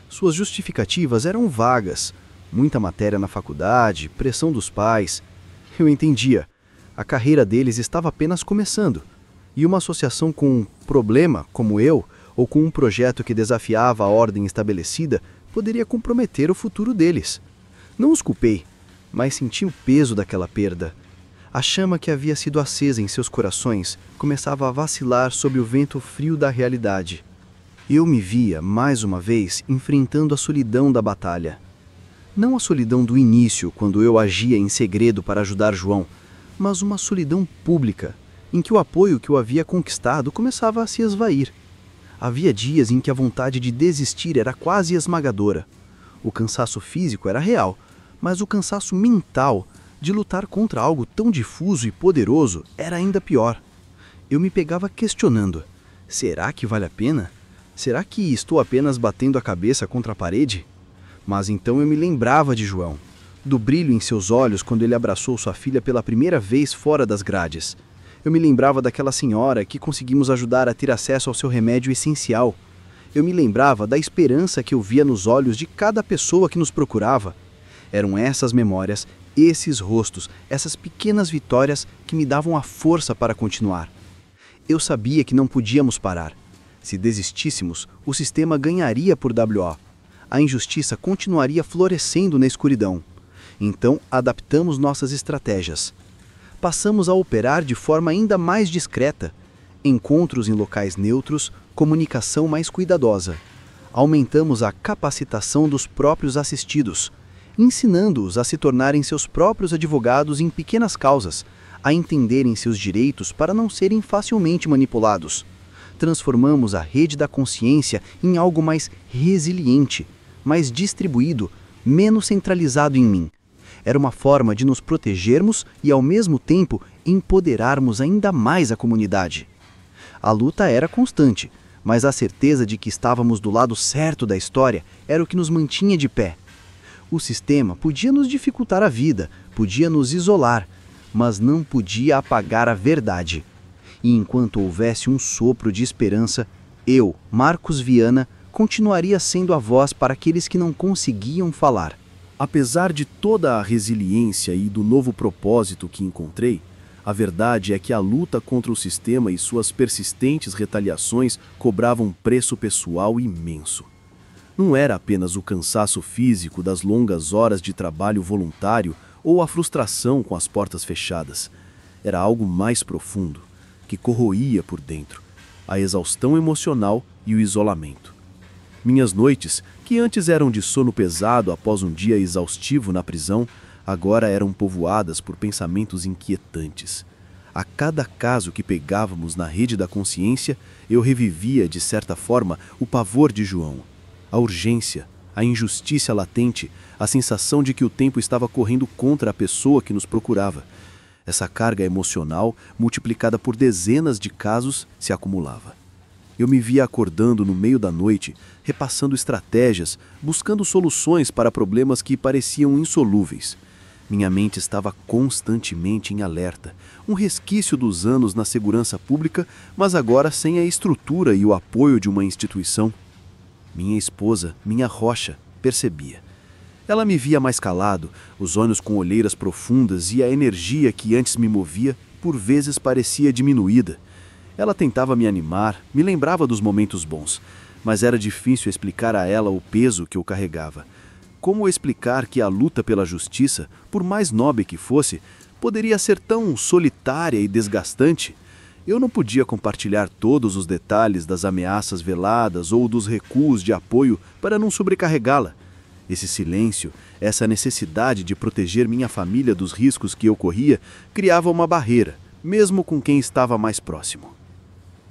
Suas justificativas eram vagas, muita matéria na faculdade, pressão dos pais. Eu entendia. A carreira deles estava apenas começando, e uma associação com um problema, como eu, ou com um projeto que desafiava a ordem estabelecida, poderia comprometer o futuro deles. Não os culpei, mas senti o peso daquela perda. A chama que havia sido acesa em seus corações começava a vacilar sob o vento frio da realidade. Eu me via, mais uma vez, enfrentando a solidão da batalha. Não a solidão do início, quando eu agia em segredo para ajudar João, mas uma solidão pública, em que o apoio que eu havia conquistado começava a se esvair. Havia dias em que a vontade de desistir era quase esmagadora. O cansaço físico era real, mas o cansaço mental de lutar contra algo tão difuso e poderoso era ainda pior. Eu me pegava questionando: será que vale a pena? Será que estou apenas batendo a cabeça contra a parede? Mas então eu me lembrava de João, do brilho em seus olhos quando ele abraçou sua filha pela primeira vez fora das grades. Eu me lembrava daquela senhora que conseguimos ajudar a ter acesso ao seu remédio essencial. Eu me lembrava da esperança que eu via nos olhos de cada pessoa que nos procurava. Eram essas memórias, esses rostos, essas pequenas vitórias que me davam a força para continuar. Eu sabia que não podíamos parar. Se desistíssemos, o sistema ganharia por WO. A injustiça continuaria florescendo na escuridão. Então, adaptamos nossas estratégias. Passamos a operar de forma ainda mais discreta. Encontros em locais neutros, comunicação mais cuidadosa. Aumentamos a capacitação dos próprios assistidos, ensinando-os a se tornarem seus próprios advogados em pequenas causas, a entenderem seus direitos para não serem facilmente manipulados. Transformamos a rede da consciência em algo mais resiliente, mais distribuído, menos centralizado em mim. Era uma forma de nos protegermos e, ao mesmo tempo, empoderarmos ainda mais a comunidade. A luta era constante, mas a certeza de que estávamos do lado certo da história era o que nos mantinha de pé. O sistema podia nos dificultar a vida, podia nos isolar, mas não podia apagar a verdade. E enquanto houvesse um sopro de esperança, eu, Marcos Viana, continuaria sendo a voz para aqueles que não conseguiam falar. Apesar de toda a resiliência e do novo propósito que encontrei, a verdade é que a luta contra o sistema e suas persistentes retaliações cobravam um preço pessoal imenso. Não era apenas o cansaço físico das longas horas de trabalho voluntário ou a frustração com as portas fechadas. Era algo mais profundo, que corroía por dentro, a exaustão emocional e o isolamento. Minhas noites, que antes eram de sono pesado após um dia exaustivo na prisão, agora eram povoadas por pensamentos inquietantes. A cada caso que pegávamos na rede da consciência, eu revivia, de certa forma, o pavor de João. A urgência, a injustiça latente, a sensação de que o tempo estava correndo contra a pessoa que nos procurava. Essa carga emocional, multiplicada por dezenas de casos, se acumulava. Eu me via acordando no meio da noite, repassando estratégias, buscando soluções para problemas que pareciam insolúveis. Minha mente estava constantemente em alerta, um resquício dos anos na segurança pública, mas agora sem a estrutura e o apoio de uma instituição. Minha esposa, minha rocha, percebia. Ela me via mais calado, os olhos com olheiras profundas e a energia que antes me movia, por vezes parecia diminuída. Ela tentava me animar, me lembrava dos momentos bons, mas era difícil explicar a ela o peso que eu carregava. Como explicar que a luta pela justiça, por mais nobre que fosse, poderia ser tão solitária e desgastante? Eu não podia compartilhar todos os detalhes das ameaças veladas ou dos recuos de apoio para não sobrecarregá-la. Esse silêncio, essa necessidade de proteger minha família dos riscos que eu corria, criava uma barreira, mesmo com quem estava mais próximo.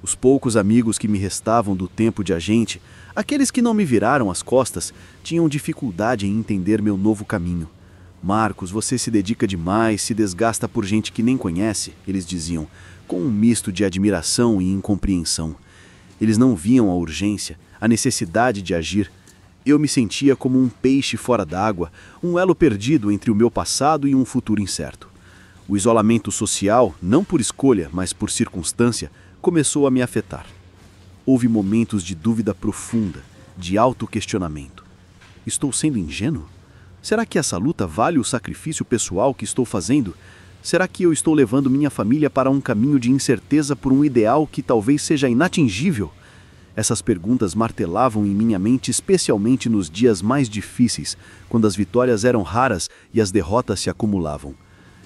Os poucos amigos que me restavam do tempo de agente, aqueles que não me viraram as costas, tinham dificuldade em entender meu novo caminho. Marcos, você se dedica demais, se desgasta por gente que nem conhece, eles diziam, com um misto de admiração e incompreensão. Eles não viam a urgência, a necessidade de agir. Eu me sentia como um peixe fora d'água, um elo perdido entre o meu passado e um futuro incerto. O isolamento social, não por escolha, mas por circunstância, começou a me afetar. Houve momentos de dúvida profunda, de autoquestionamento. Estou sendo ingênuo? Será que essa luta vale o sacrifício pessoal que estou fazendo? Será que eu estou levando minha família para um caminho de incerteza por um ideal que talvez seja inatingível? Essas perguntas martelavam em minha mente, especialmente nos dias mais difíceis, quando as vitórias eram raras e as derrotas se acumulavam.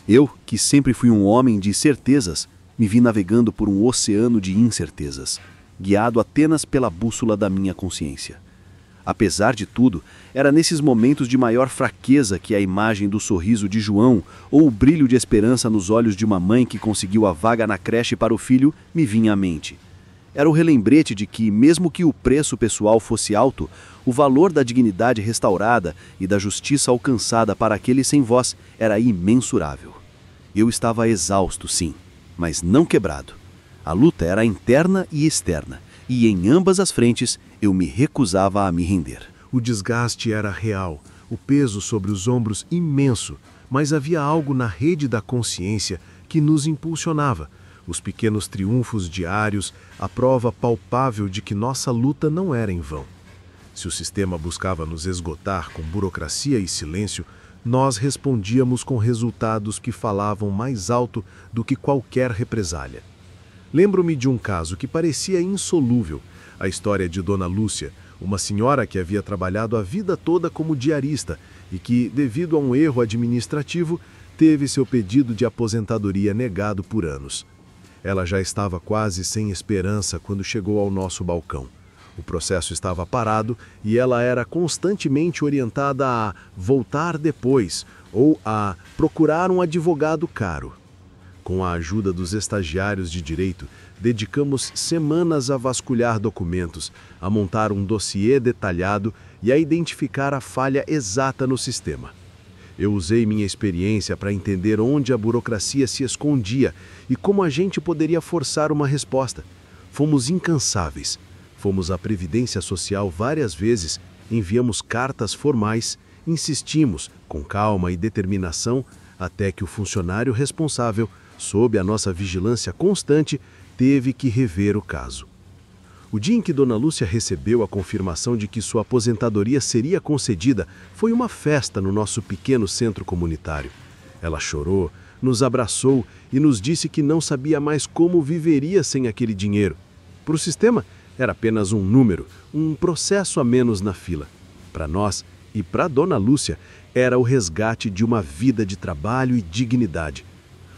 Eu, que sempre fui um homem de certezas, me vi navegando por um oceano de incertezas, guiado apenas pela bússola da minha consciência. Apesar de tudo, era nesses momentos de maior fraqueza que a imagem do sorriso de João ou o brilho de esperança nos olhos de uma mãe que conseguiu a vaga na creche para o filho me vinha à mente. Era o relembrete de que, mesmo que o preço pessoal fosse alto, o valor da dignidade restaurada e da justiça alcançada para aquele sem voz era imensurável. Eu estava exausto, sim, mas não quebrado. A luta era interna e externa, e em ambas as frentes eu me recusava a me render. O desgaste era real, o peso sobre os ombros imenso, mas havia algo na rede da consciência que nos impulsionava. Os pequenos triunfos diários, a prova palpável de que nossa luta não era em vão. Se o sistema buscava nos esgotar com burocracia e silêncio, nós respondíamos com resultados que falavam mais alto do que qualquer represália. Lembro-me de um caso que parecia insolúvel, a história de Dona Lúcia, uma senhora que havia trabalhado a vida toda como diarista e que, devido a um erro administrativo, teve seu pedido de aposentadoria negado por anos. Ela já estava quase sem esperança quando chegou ao nosso balcão. O processo estava parado e ela era constantemente orientada a voltar depois ou a procurar um advogado caro. Com a ajuda dos estagiários de direito, dedicamos semanas a vasculhar documentos, a montar um dossiê detalhado e a identificar a falha exata no sistema. Eu usei minha experiência para entender onde a burocracia se escondia e como a gente poderia forçar uma resposta. Fomos incansáveis. Fomos à Previdência Social várias vezes, enviamos cartas formais, insistimos, com calma e determinação, até que o funcionário responsável, sob a nossa vigilância constante, teve que rever o caso. O dia em que Dona Lúcia recebeu a confirmação de que sua aposentadoria seria concedida foi uma festa no nosso pequeno centro comunitário. Ela chorou, nos abraçou e nos disse que não sabia mais como viveria sem aquele dinheiro. Para o sistema, era apenas um número, um processo a menos na fila. Para nós e para Dona Lúcia, era o resgate de uma vida de trabalho e dignidade.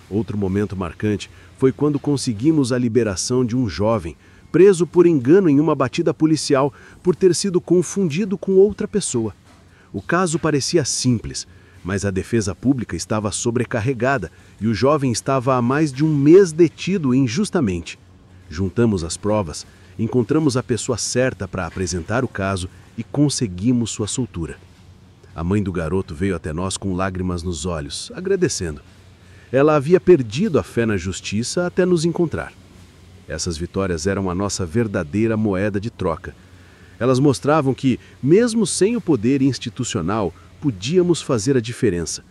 Outro momento marcante foi quando conseguimos a liberação de um jovem, preso por engano em uma batida policial por ter sido confundido com outra pessoa. O caso parecia simples, mas a defesa pública estava sobrecarregada e o jovem estava há mais de um mês detido injustamente. Juntamos as provas, encontramos a pessoa certa para apresentar o caso e conseguimos sua soltura. A mãe do garoto veio até nós com lágrimas nos olhos, agradecendo. Ela havia perdido a fé na justiça até nos encontrar. Essas vitórias eram a nossa verdadeira moeda de troca. Elas mostravam que, mesmo sem o poder institucional, podíamos fazer a diferença.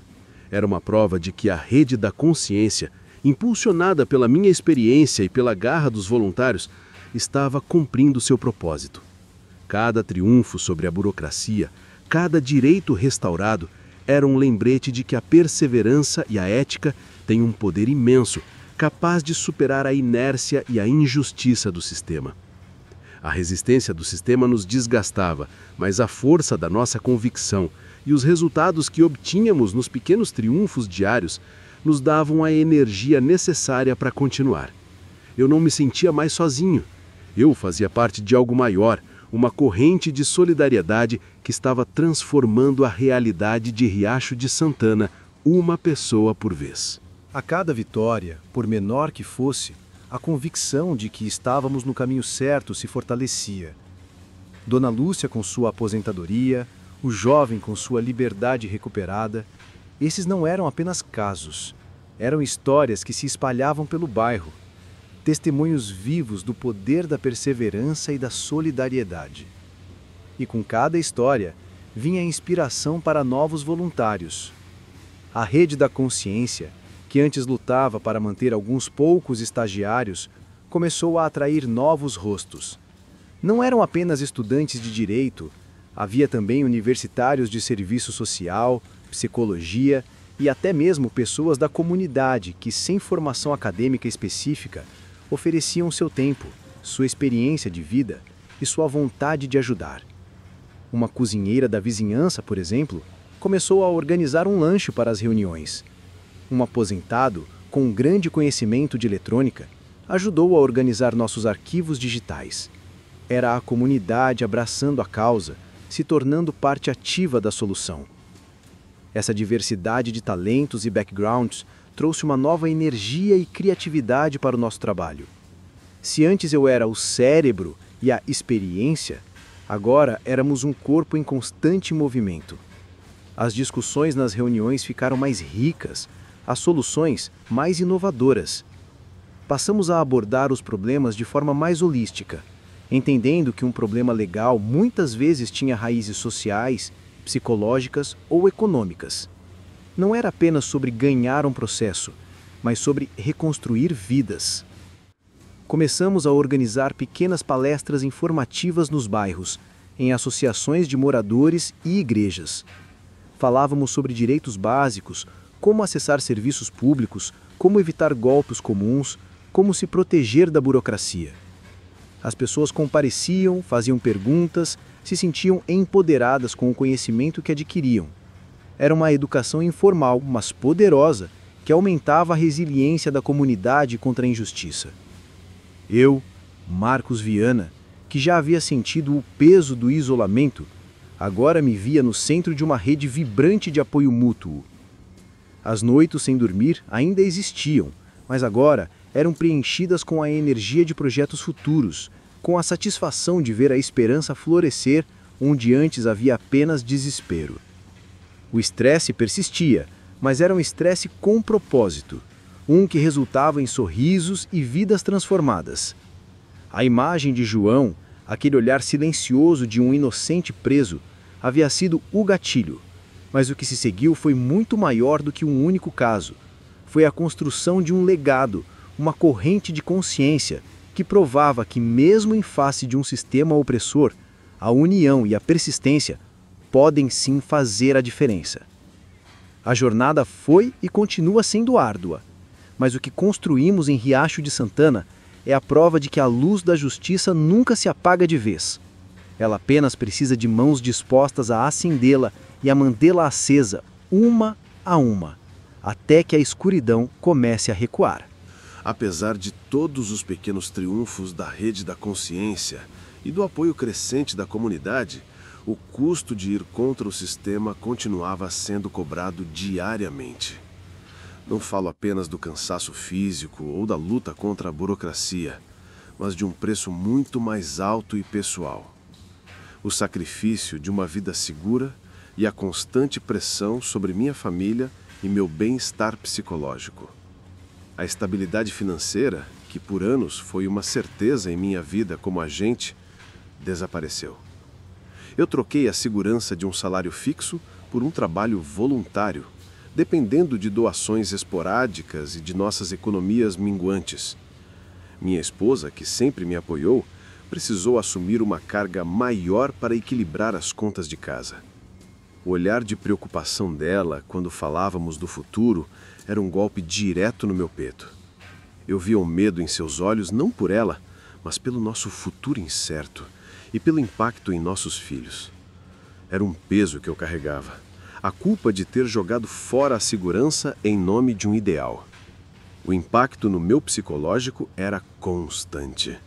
Era uma prova de que a rede da consciência, impulsionada pela minha experiência e pela garra dos voluntários, estava cumprindo seu propósito. Cada triunfo sobre a burocracia, cada direito restaurado, era um lembrete de que a perseverança e a ética têm um poder imenso, capaz de superar a inércia e a injustiça do sistema. A resistência do sistema nos desgastava, mas a força da nossa convicção e os resultados que obtínhamos nos pequenos triunfos diários nos davam a energia necessária para continuar. Eu não me sentia mais sozinho. Eu fazia parte de algo maior, uma corrente de solidariedade que estava transformando a realidade de Riacho de Santana, uma pessoa por vez. A cada vitória, por menor que fosse, a convicção de que estávamos no caminho certo se fortalecia. Dona Lúcia com sua aposentadoria, o jovem com sua liberdade recuperada, esses não eram apenas casos, eram histórias que se espalhavam pelo bairro, testemunhos vivos do poder da perseverança e da solidariedade. E com cada história, vinha a inspiração para novos voluntários. A rede da consciência, que antes lutava para manter alguns poucos estagiários, começou a atrair novos rostos. Não eram apenas estudantes de direito, havia também universitários de serviço social, psicologia e até mesmo pessoas da comunidade que, sem formação acadêmica específica, ofereciam seu tempo, sua experiência de vida e sua vontade de ajudar. Uma cozinheira da vizinhança, por exemplo, começou a organizar um lanche para as reuniões. Um aposentado, com um grande conhecimento de eletrônica, ajudou a organizar nossos arquivos digitais. Era a comunidade abraçando a causa, se tornando parte ativa da solução. Essa diversidade de talentos e backgrounds trouxe uma nova energia e criatividade para o nosso trabalho. Se antes eu era o cérebro e a experiência, agora éramos um corpo em constante movimento. As discussões nas reuniões ficaram mais ricas, as soluções mais inovadoras. Passamos a abordar os problemas de forma mais holística, entendendo que um problema legal muitas vezes tinha raízes sociais, psicológicas ou econômicas. Não era apenas sobre ganhar um processo, mas sobre reconstruir vidas. Começamos a organizar pequenas palestras informativas nos bairros, em associações de moradores e igrejas. Falávamos sobre direitos básicos, como acessar serviços públicos, como evitar golpes comuns, como se proteger da burocracia. As pessoas compareciam, faziam perguntas, se sentiam empoderadas com o conhecimento que adquiriam. Era uma educação informal, mas poderosa, que aumentava a resiliência da comunidade contra a injustiça. Eu, Marcos Viana, que já havia sentido o peso do isolamento, agora me via no centro de uma rede vibrante de apoio mútuo. As noites sem dormir ainda existiam, mas agora eram preenchidas com a energia de projetos futuros, com a satisfação de ver a esperança florescer onde antes havia apenas desespero. O estresse persistia, mas era um estresse com propósito, um que resultava em sorrisos e vidas transformadas. A imagem de João, aquele olhar silencioso de um inocente preso, havia sido o gatilho. Mas o que se seguiu foi muito maior do que um único caso. Foi a construção de um legado, uma corrente de consciência, que provava que, mesmo em face de um sistema opressor, a união e a persistência podem sim fazer a diferença. A jornada foi e continua sendo árdua, mas o que construímos em Riacho de Santana é a prova de que a luz da justiça nunca se apaga de vez. Ela apenas precisa de mãos dispostas a acendê-la e a mantê-la acesa, uma a uma, até que a escuridão comece a recuar. Apesar de todos os pequenos triunfos da rede da consciência e do apoio crescente da comunidade, o custo de ir contra o sistema continuava sendo cobrado diariamente. Não falo apenas do cansaço físico ou da luta contra a burocracia, mas de um preço muito mais alto e pessoal. O sacrifício de uma vida segura e a constante pressão sobre minha família e meu bem-estar psicológico. A estabilidade financeira, que por anos foi uma certeza em minha vida como agente, desapareceu. Eu troquei a segurança de um salário fixo por um trabalho voluntário, dependendo de doações esporádicas e de nossas economias minguantes. Minha esposa, que sempre me apoiou, precisou assumir uma carga maior para equilibrar as contas de casa. O olhar de preocupação dela, quando falávamos do futuro, era um golpe direto no meu peito. Eu via o medo em seus olhos não por ela, mas pelo nosso futuro incerto e pelo impacto em nossos filhos. Era um peso que eu carregava, a culpa de ter jogado fora a segurança em nome de um ideal. O impacto no meu psicológico era constante.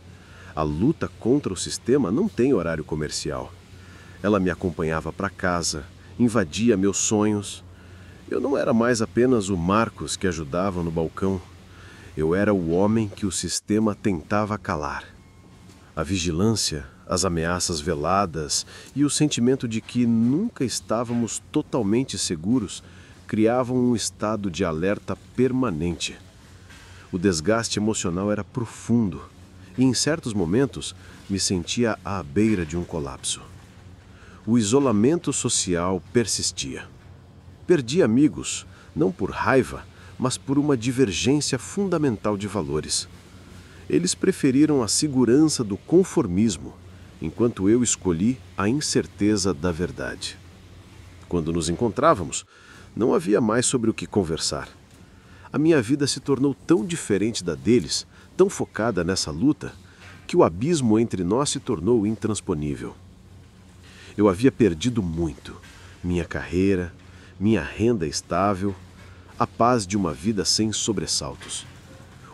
A luta contra o sistema não tem horário comercial. Ela me acompanhava para casa, invadia meus sonhos. Eu não era mais apenas o Marcos que ajudava no balcão. Eu era o homem que o sistema tentava calar. A vigilância, as ameaças veladas e o sentimento de que nunca estávamos totalmente seguros criavam um estado de alerta permanente. O desgaste emocional era profundo e, em certos momentos, me sentia à beira de um colapso. O isolamento social persistia. Perdi amigos, não por raiva, mas por uma divergência fundamental de valores. Eles preferiram a segurança do conformismo, enquanto eu escolhi a incerteza da verdade. Quando nos encontrávamos, não havia mais sobre o que conversar. A minha vida se tornou tão diferente da deles, tão focada nessa luta, que o abismo entre nós se tornou intransponível. Eu havia perdido muito: minha carreira, minha renda estável, a paz de uma vida sem sobressaltos.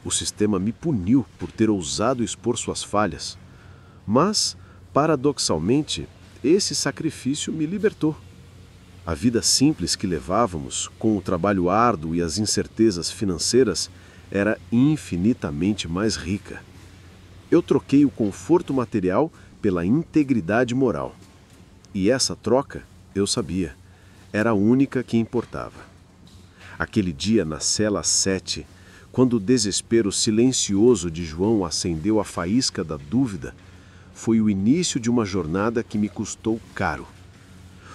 O sistema me puniu por ter ousado expor suas falhas, mas, paradoxalmente, esse sacrifício me libertou. A vida simples que levávamos, com o trabalho árduo e as incertezas financeiras, era infinitamente mais rica. Eu troquei o conforto material pela integridade moral. E essa troca, eu sabia, era a única que importava. Aquele dia na cela 7, quando o desespero silencioso de João acendeu a faísca da dúvida, foi o início de uma jornada que me custou caro.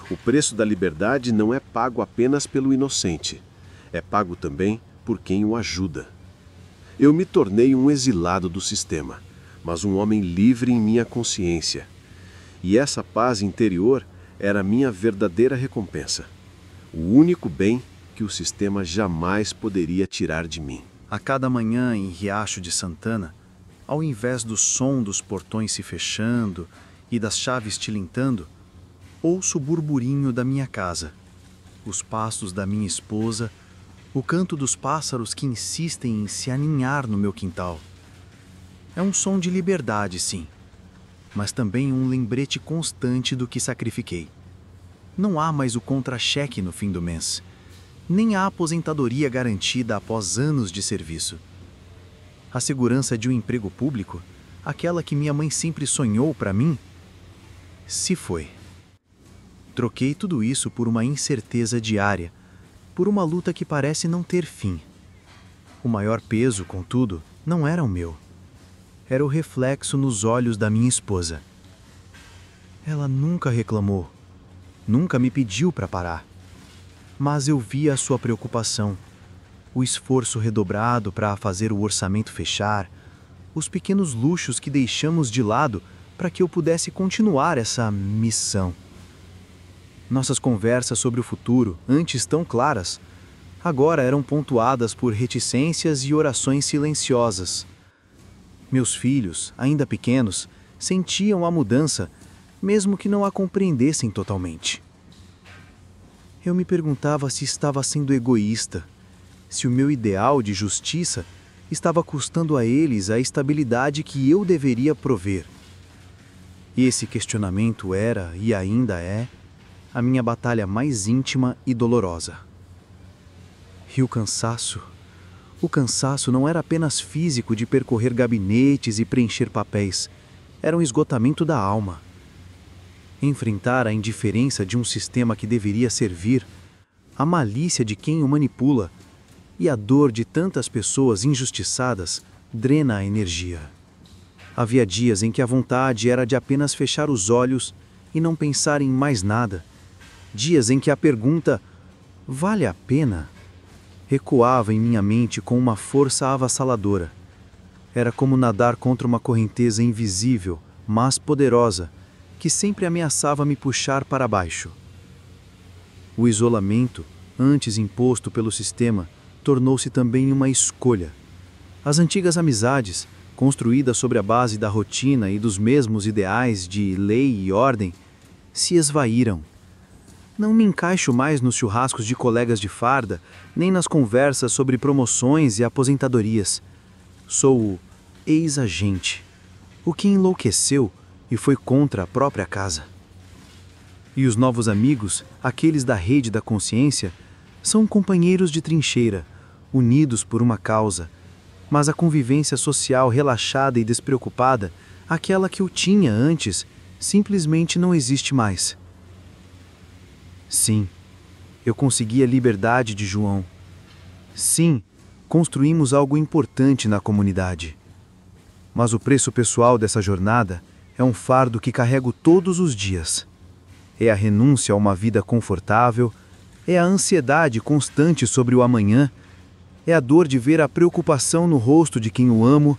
O preço da liberdade não é pago apenas pelo inocente, é pago também por quem o ajuda. Eu me tornei um exilado do sistema, mas um homem livre em minha consciência. E essa paz interior era a minha verdadeira recompensa, o único bem que o sistema jamais poderia tirar de mim. A cada manhã em Riacho de Santana, ao invés do som dos portões se fechando e das chaves tilintando, ouço o burburinho da minha casa, os passos da minha esposa, o canto dos pássaros que insistem em se aninhar no meu quintal. É um som de liberdade, sim, mas também um lembrete constante do que sacrifiquei. Não há mais o contra-cheque no fim do mês, nem a aposentadoria garantida após anos de serviço. A segurança de um emprego público, aquela que minha mãe sempre sonhou para mim, se foi. Troquei tudo isso por uma incerteza diária, por uma luta que parece não ter fim. O maior peso, contudo, não era o meu. Era o reflexo nos olhos da minha esposa. Ela nunca reclamou, nunca me pediu para parar. mas eu via a sua preocupação, o esforço redobrado para fazer o orçamento fechar, os pequenos luxos que deixamos de lado para que eu pudesse continuar essa missão. Nossas conversas sobre o futuro, antes tão claras, agora eram pontuadas por reticências e orações silenciosas. Meus filhos, ainda pequenos, sentiam a mudança, mesmo que não a compreendessem totalmente. Eu me perguntava se estava sendo egoísta, se o meu ideal de justiça estava custando a eles a estabilidade que eu deveria prover. Esse questionamento era, e ainda é, a minha batalha mais íntima e dolorosa. E o cansaço não era apenas físico de percorrer gabinetes e preencher papéis, era um esgotamento da alma. Enfrentar a indiferença de um sistema que deveria servir, a malícia de quem o manipula e a dor de tantas pessoas injustiçadas drena a energia. Havia dias em que a vontade era de apenas fechar os olhos e não pensar em mais nada. Dias em que a pergunta, vale a pena? Ecoava em minha mente com uma força avassaladora. Era como nadar contra uma correnteza invisível, mas poderosa, que sempre ameaçava me puxar para baixo. O isolamento, antes imposto pelo sistema, tornou-se também uma escolha. As antigas amizades, construídas sobre a base da rotina e dos mesmos ideais de lei e ordem, se esvaíram. Não me encaixo mais nos churrascos de colegas de farda, nem nas conversas sobre promoções e aposentadorias. Sou o ex-agente, o que enlouqueceu e foi contra a própria casa. E os novos amigos, aqueles da rede da consciência, são companheiros de trincheira, unidos por uma causa, mas a convivência social relaxada e despreocupada, aquela que eu tinha antes, simplesmente não existe mais. Sim, eu consegui a liberdade de João. Sim, construímos algo importante na comunidade. Mas o preço pessoal dessa jornada é um fardo que carrego todos os dias. É a renúncia a uma vida confortável, é a ansiedade constante sobre o amanhã, é a dor de ver a preocupação no rosto de quem o amo,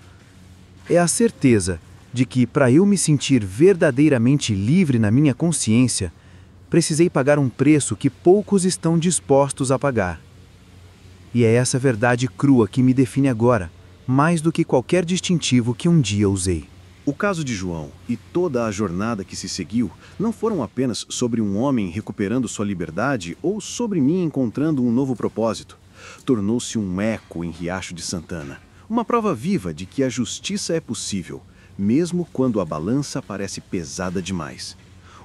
é a certeza de que, para eu me sentir verdadeiramente livre na minha consciência, precisei pagar um preço que poucos estão dispostos a pagar. E é essa verdade crua que me define agora, mais do que qualquer distintivo que um dia usei. O caso de João e toda a jornada que se seguiu não foram apenas sobre um homem recuperando sua liberdade ou sobre mim encontrando um novo propósito. Tornou-se um eco em Riacho de Santana, uma prova viva de que a justiça é possível, mesmo quando a balança parece pesada demais.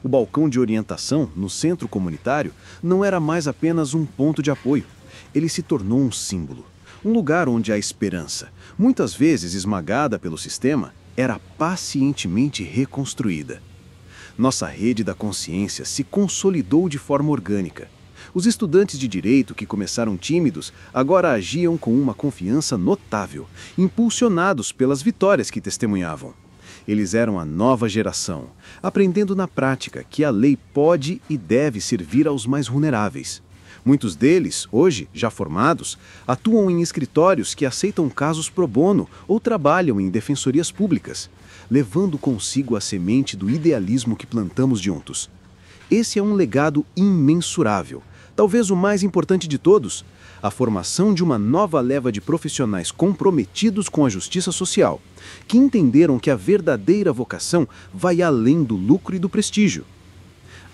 O balcão de orientação no centro comunitário não era mais apenas um ponto de apoio. Ele se tornou um símbolo, um lugar onde a esperança, muitas vezes esmagada pelo sistema, era pacientemente reconstruída. Nossa rede da consciência se consolidou de forma orgânica. Os estudantes de direito que começaram tímidos agora agiam com uma confiança notável, impulsionados pelas vitórias que testemunhavam. Eles eram a nova geração, aprendendo na prática que a lei pode e deve servir aos mais vulneráveis. Muitos deles, hoje, já formados, atuam em escritórios que aceitam casos pro bono ou trabalham em defensorias públicas, levando consigo a semente do idealismo que plantamos juntos. Esse é um legado imensurável, talvez o mais importante de todos, a formação de uma nova leva de profissionais comprometidos com a justiça social, que entenderam que a verdadeira vocação vai além do lucro e do prestígio.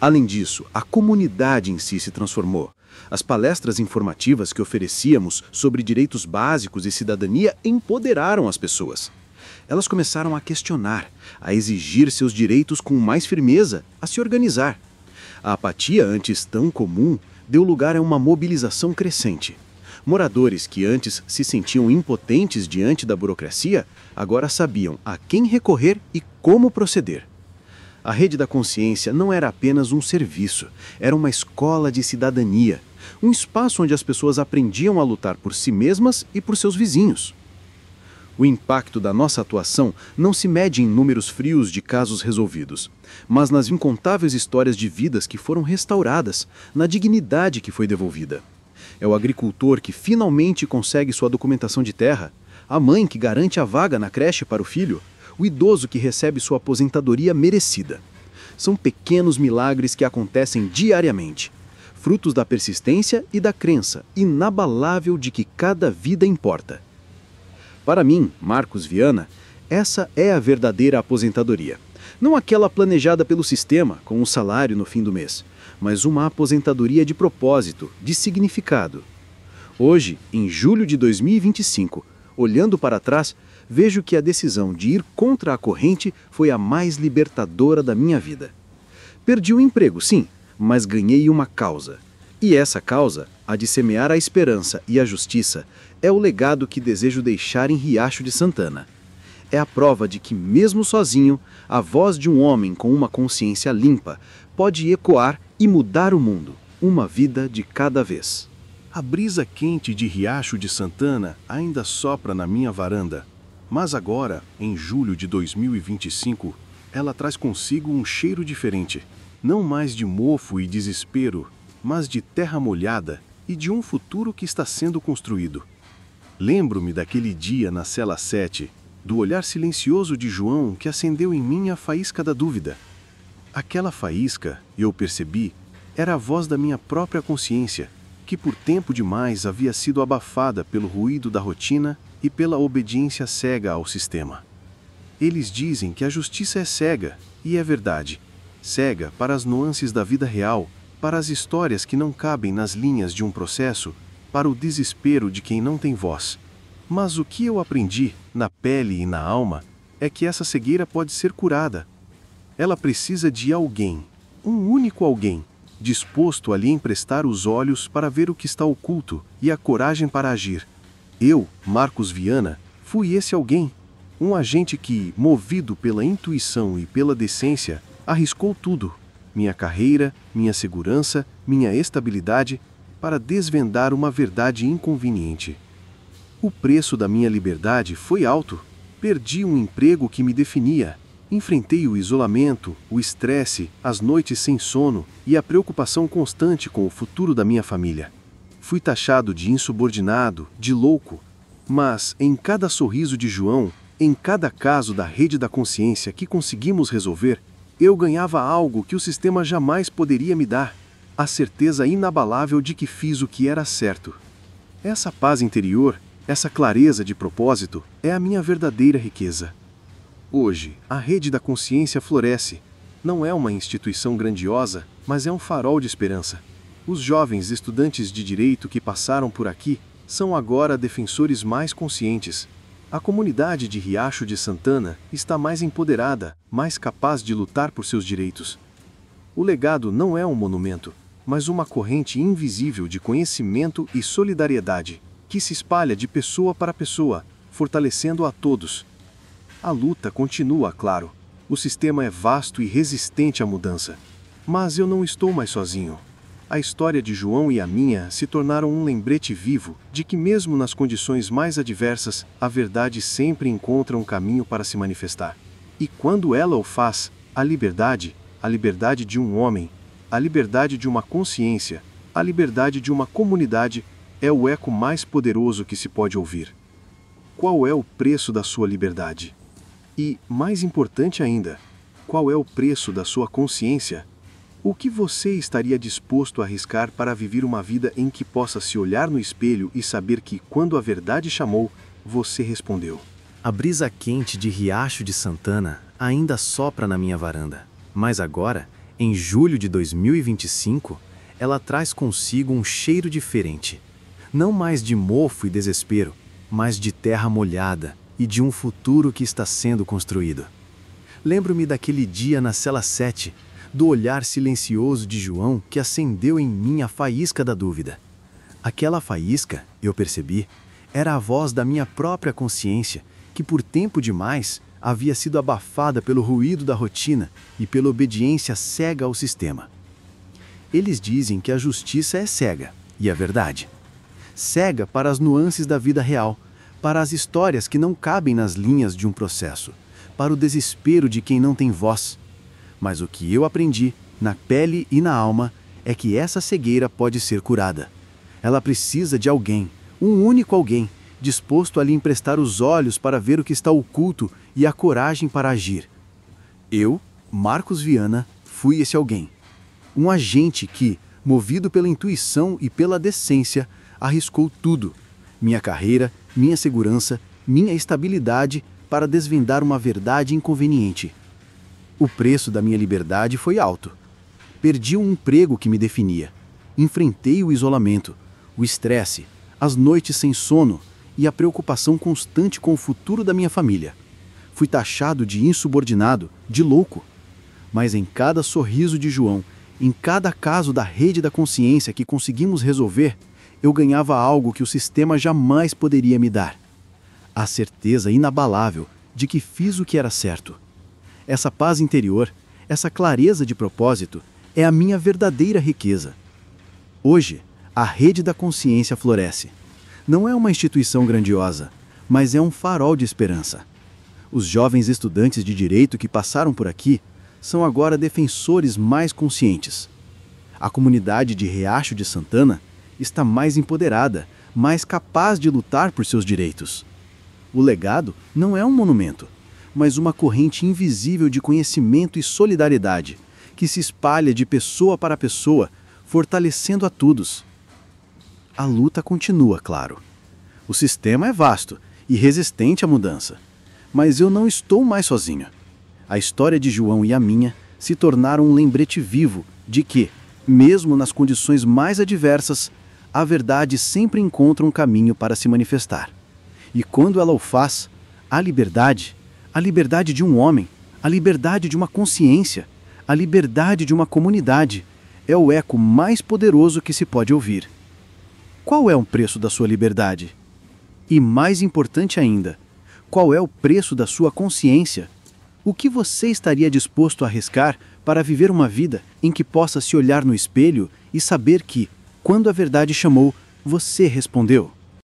Além disso, a comunidade em si se transformou. As palestras informativas que oferecíamos sobre direitos básicos e cidadania empoderaram as pessoas. Elas começaram a questionar, a exigir seus direitos com mais firmeza, a se organizar. A apatia antes tão comum deu lugar a uma mobilização crescente. Moradores que antes se sentiam impotentes diante da burocracia, agora sabiam a quem recorrer e como proceder. A Rede da Consciência não era apenas um serviço, era uma escola de cidadania, um espaço onde as pessoas aprendiam a lutar por si mesmas e por seus vizinhos. O impacto da nossa atuação não se mede em números frios de casos resolvidos, mas nas incontáveis histórias de vidas que foram restauradas, na dignidade que foi devolvida. É o agricultor que finalmente consegue sua documentação de terra, a mãe que garante a vaga na creche para o filho, o idoso que recebe sua aposentadoria merecida. São pequenos milagres que acontecem diariamente, frutos da persistência e da crença inabalável de que cada vida importa. Para mim, Marcos Viana, essa é a verdadeira aposentadoria. Não aquela planejada pelo sistema, com um salário no fim do mês, mas uma aposentadoria de propósito, de significado. Hoje, em julho de 2025, olhando para trás, vejo que a decisão de ir contra a corrente foi a mais libertadora da minha vida. Perdi o emprego, sim, mas ganhei uma causa. E essa causa, a de semear a esperança e a justiça, é o legado que desejo deixar em Riacho de Santana. É a prova de que, mesmo sozinho, a voz de um homem com uma consciência limpa pode ecoar e mudar o mundo, uma vida de cada vez. A brisa quente de Riacho de Santana ainda sopra na minha varanda, mas agora, em julho de 2025, ela traz consigo um cheiro diferente, não mais de mofo e desespero, mas de terra molhada e de um futuro que está sendo construído. Lembro-me daquele dia na cela 7, do olhar silencioso de João que acendeu em mim a faísca da dúvida. Aquela faísca, eu percebi, era a voz da minha própria consciência, que por tempo demais havia sido abafada pelo ruído da rotina e pela obediência cega ao sistema. Eles dizem que a justiça é cega, e é verdade. Cega para as nuances da vida real, para as histórias que não cabem nas linhas de um processo, para o desespero de quem não tem voz. Mas o que eu aprendi, na pele e na alma, é que essa cegueira pode ser curada. Ela precisa de alguém, um único alguém, disposto a lhe emprestar os olhos para ver o que está oculto e a coragem para agir. Eu, Marcos Viana, fui esse alguém. Um agente que, movido pela intuição e pela decência, arriscou tudo. Minha carreira, minha segurança, minha estabilidade, para desvendar uma verdade inconveniente. O preço da minha liberdade foi alto. Perdi um emprego que me definia. Enfrentei o isolamento, o estresse, as noites sem sono e a preocupação constante com o futuro da minha família. Fui taxado de insubordinado, de louco, mas em cada sorriso de João, em cada caso da rede da consciência que conseguimos resolver, eu ganhava algo que o sistema jamais poderia me dar, a certeza inabalável de que fiz o que era certo. Essa paz interior, essa clareza de propósito, é a minha verdadeira riqueza. Hoje, a rede da consciência floresce. Não é uma instituição grandiosa, mas é um farol de esperança. Os jovens estudantes de direito que passaram por aqui são agora defensores mais conscientes. A comunidade de Riacho de Santana está mais empoderada, mais capaz de lutar por seus direitos. O legado não é um monumento, mas uma corrente invisível de conhecimento e solidariedade, que se espalha de pessoa para pessoa, fortalecendo a todos. A luta continua, claro. O sistema é vasto e resistente à mudança. Mas eu não estou mais sozinho. A história de João e a minha se tornaram um lembrete vivo de que mesmo nas condições mais adversas, a verdade sempre encontra um caminho para se manifestar. E quando ela o faz, a liberdade de um homem, a liberdade de uma consciência, a liberdade de uma comunidade, é o eco mais poderoso que se pode ouvir. Qual é o preço da sua liberdade? E, mais importante ainda, qual é o preço da sua consciência? O que você estaria disposto a arriscar para viver uma vida em que possa se olhar no espelho e saber que, quando a verdade chamou, você respondeu? A brisa quente de Riacho de Santana ainda sopra na minha varanda, mas agora, em julho de 2025, ela traz consigo um cheiro diferente. Não mais de mofo e desespero, mas de terra molhada e de um futuro que está sendo construído. Lembro-me daquele dia na cela 7, do olhar silencioso de João que acendeu em mim a faísca da dúvida. Aquela faísca, eu percebi, era a voz da minha própria consciência, que por tempo demais havia sido abafada pelo ruído da rotina e pela obediência cega ao sistema. Eles dizem que a justiça é cega, e é verdade. Cega para as nuances da vida real, para as histórias que não cabem nas linhas de um processo, para o desespero de quem não tem voz. Mas o que eu aprendi, na pele e na alma, é que essa cegueira pode ser curada. Ela precisa de alguém, um único alguém, disposto a lhe emprestar os olhos para ver o que está oculto e a coragem para agir. Eu, Marcos Viana, fui esse alguém. Um agente que, movido pela intuição e pela decência, arriscou tudo. Minha carreira, minha segurança, minha estabilidade para desvendar uma verdade inconveniente. O preço da minha liberdade foi alto. Perdi um emprego que me definia. Enfrentei o isolamento, o estresse, as noites sem sono e a preocupação constante com o futuro da minha família. Fui taxado de insubordinado, de louco. Mas em cada sorriso de João, em cada caso da rede da consciência que conseguimos resolver, eu ganhava algo que o sistema jamais poderia me dar. A certeza inabalável de que fiz o que era certo. Essa paz interior, essa clareza de propósito, é a minha verdadeira riqueza. Hoje, a rede da consciência floresce. Não é uma instituição grandiosa, mas é um farol de esperança. Os jovens estudantes de direito que passaram por aqui são agora defensores mais conscientes. A comunidade de Riacho de Santana está mais empoderada, mais capaz de lutar por seus direitos. O legado não é um monumento, mas uma corrente invisível de conhecimento e solidariedade, que se espalha de pessoa para pessoa, fortalecendo a todos. A luta continua, claro. O sistema é vasto e resistente à mudança, mas eu não estou mais sozinho. A história de João e a minha se tornaram um lembrete vivo de que, mesmo nas condições mais adversas, a verdade sempre encontra um caminho para se manifestar. E quando ela o faz, a liberdade de um homem, a liberdade de uma consciência, a liberdade de uma comunidade, é o eco mais poderoso que se pode ouvir. Qual é o preço da sua liberdade? E mais importante ainda, qual é o preço da sua consciência? O que você estaria disposto a arriscar para viver uma vida em que possa se olhar no espelho e saber que, quando a verdade chamou, você respondeu?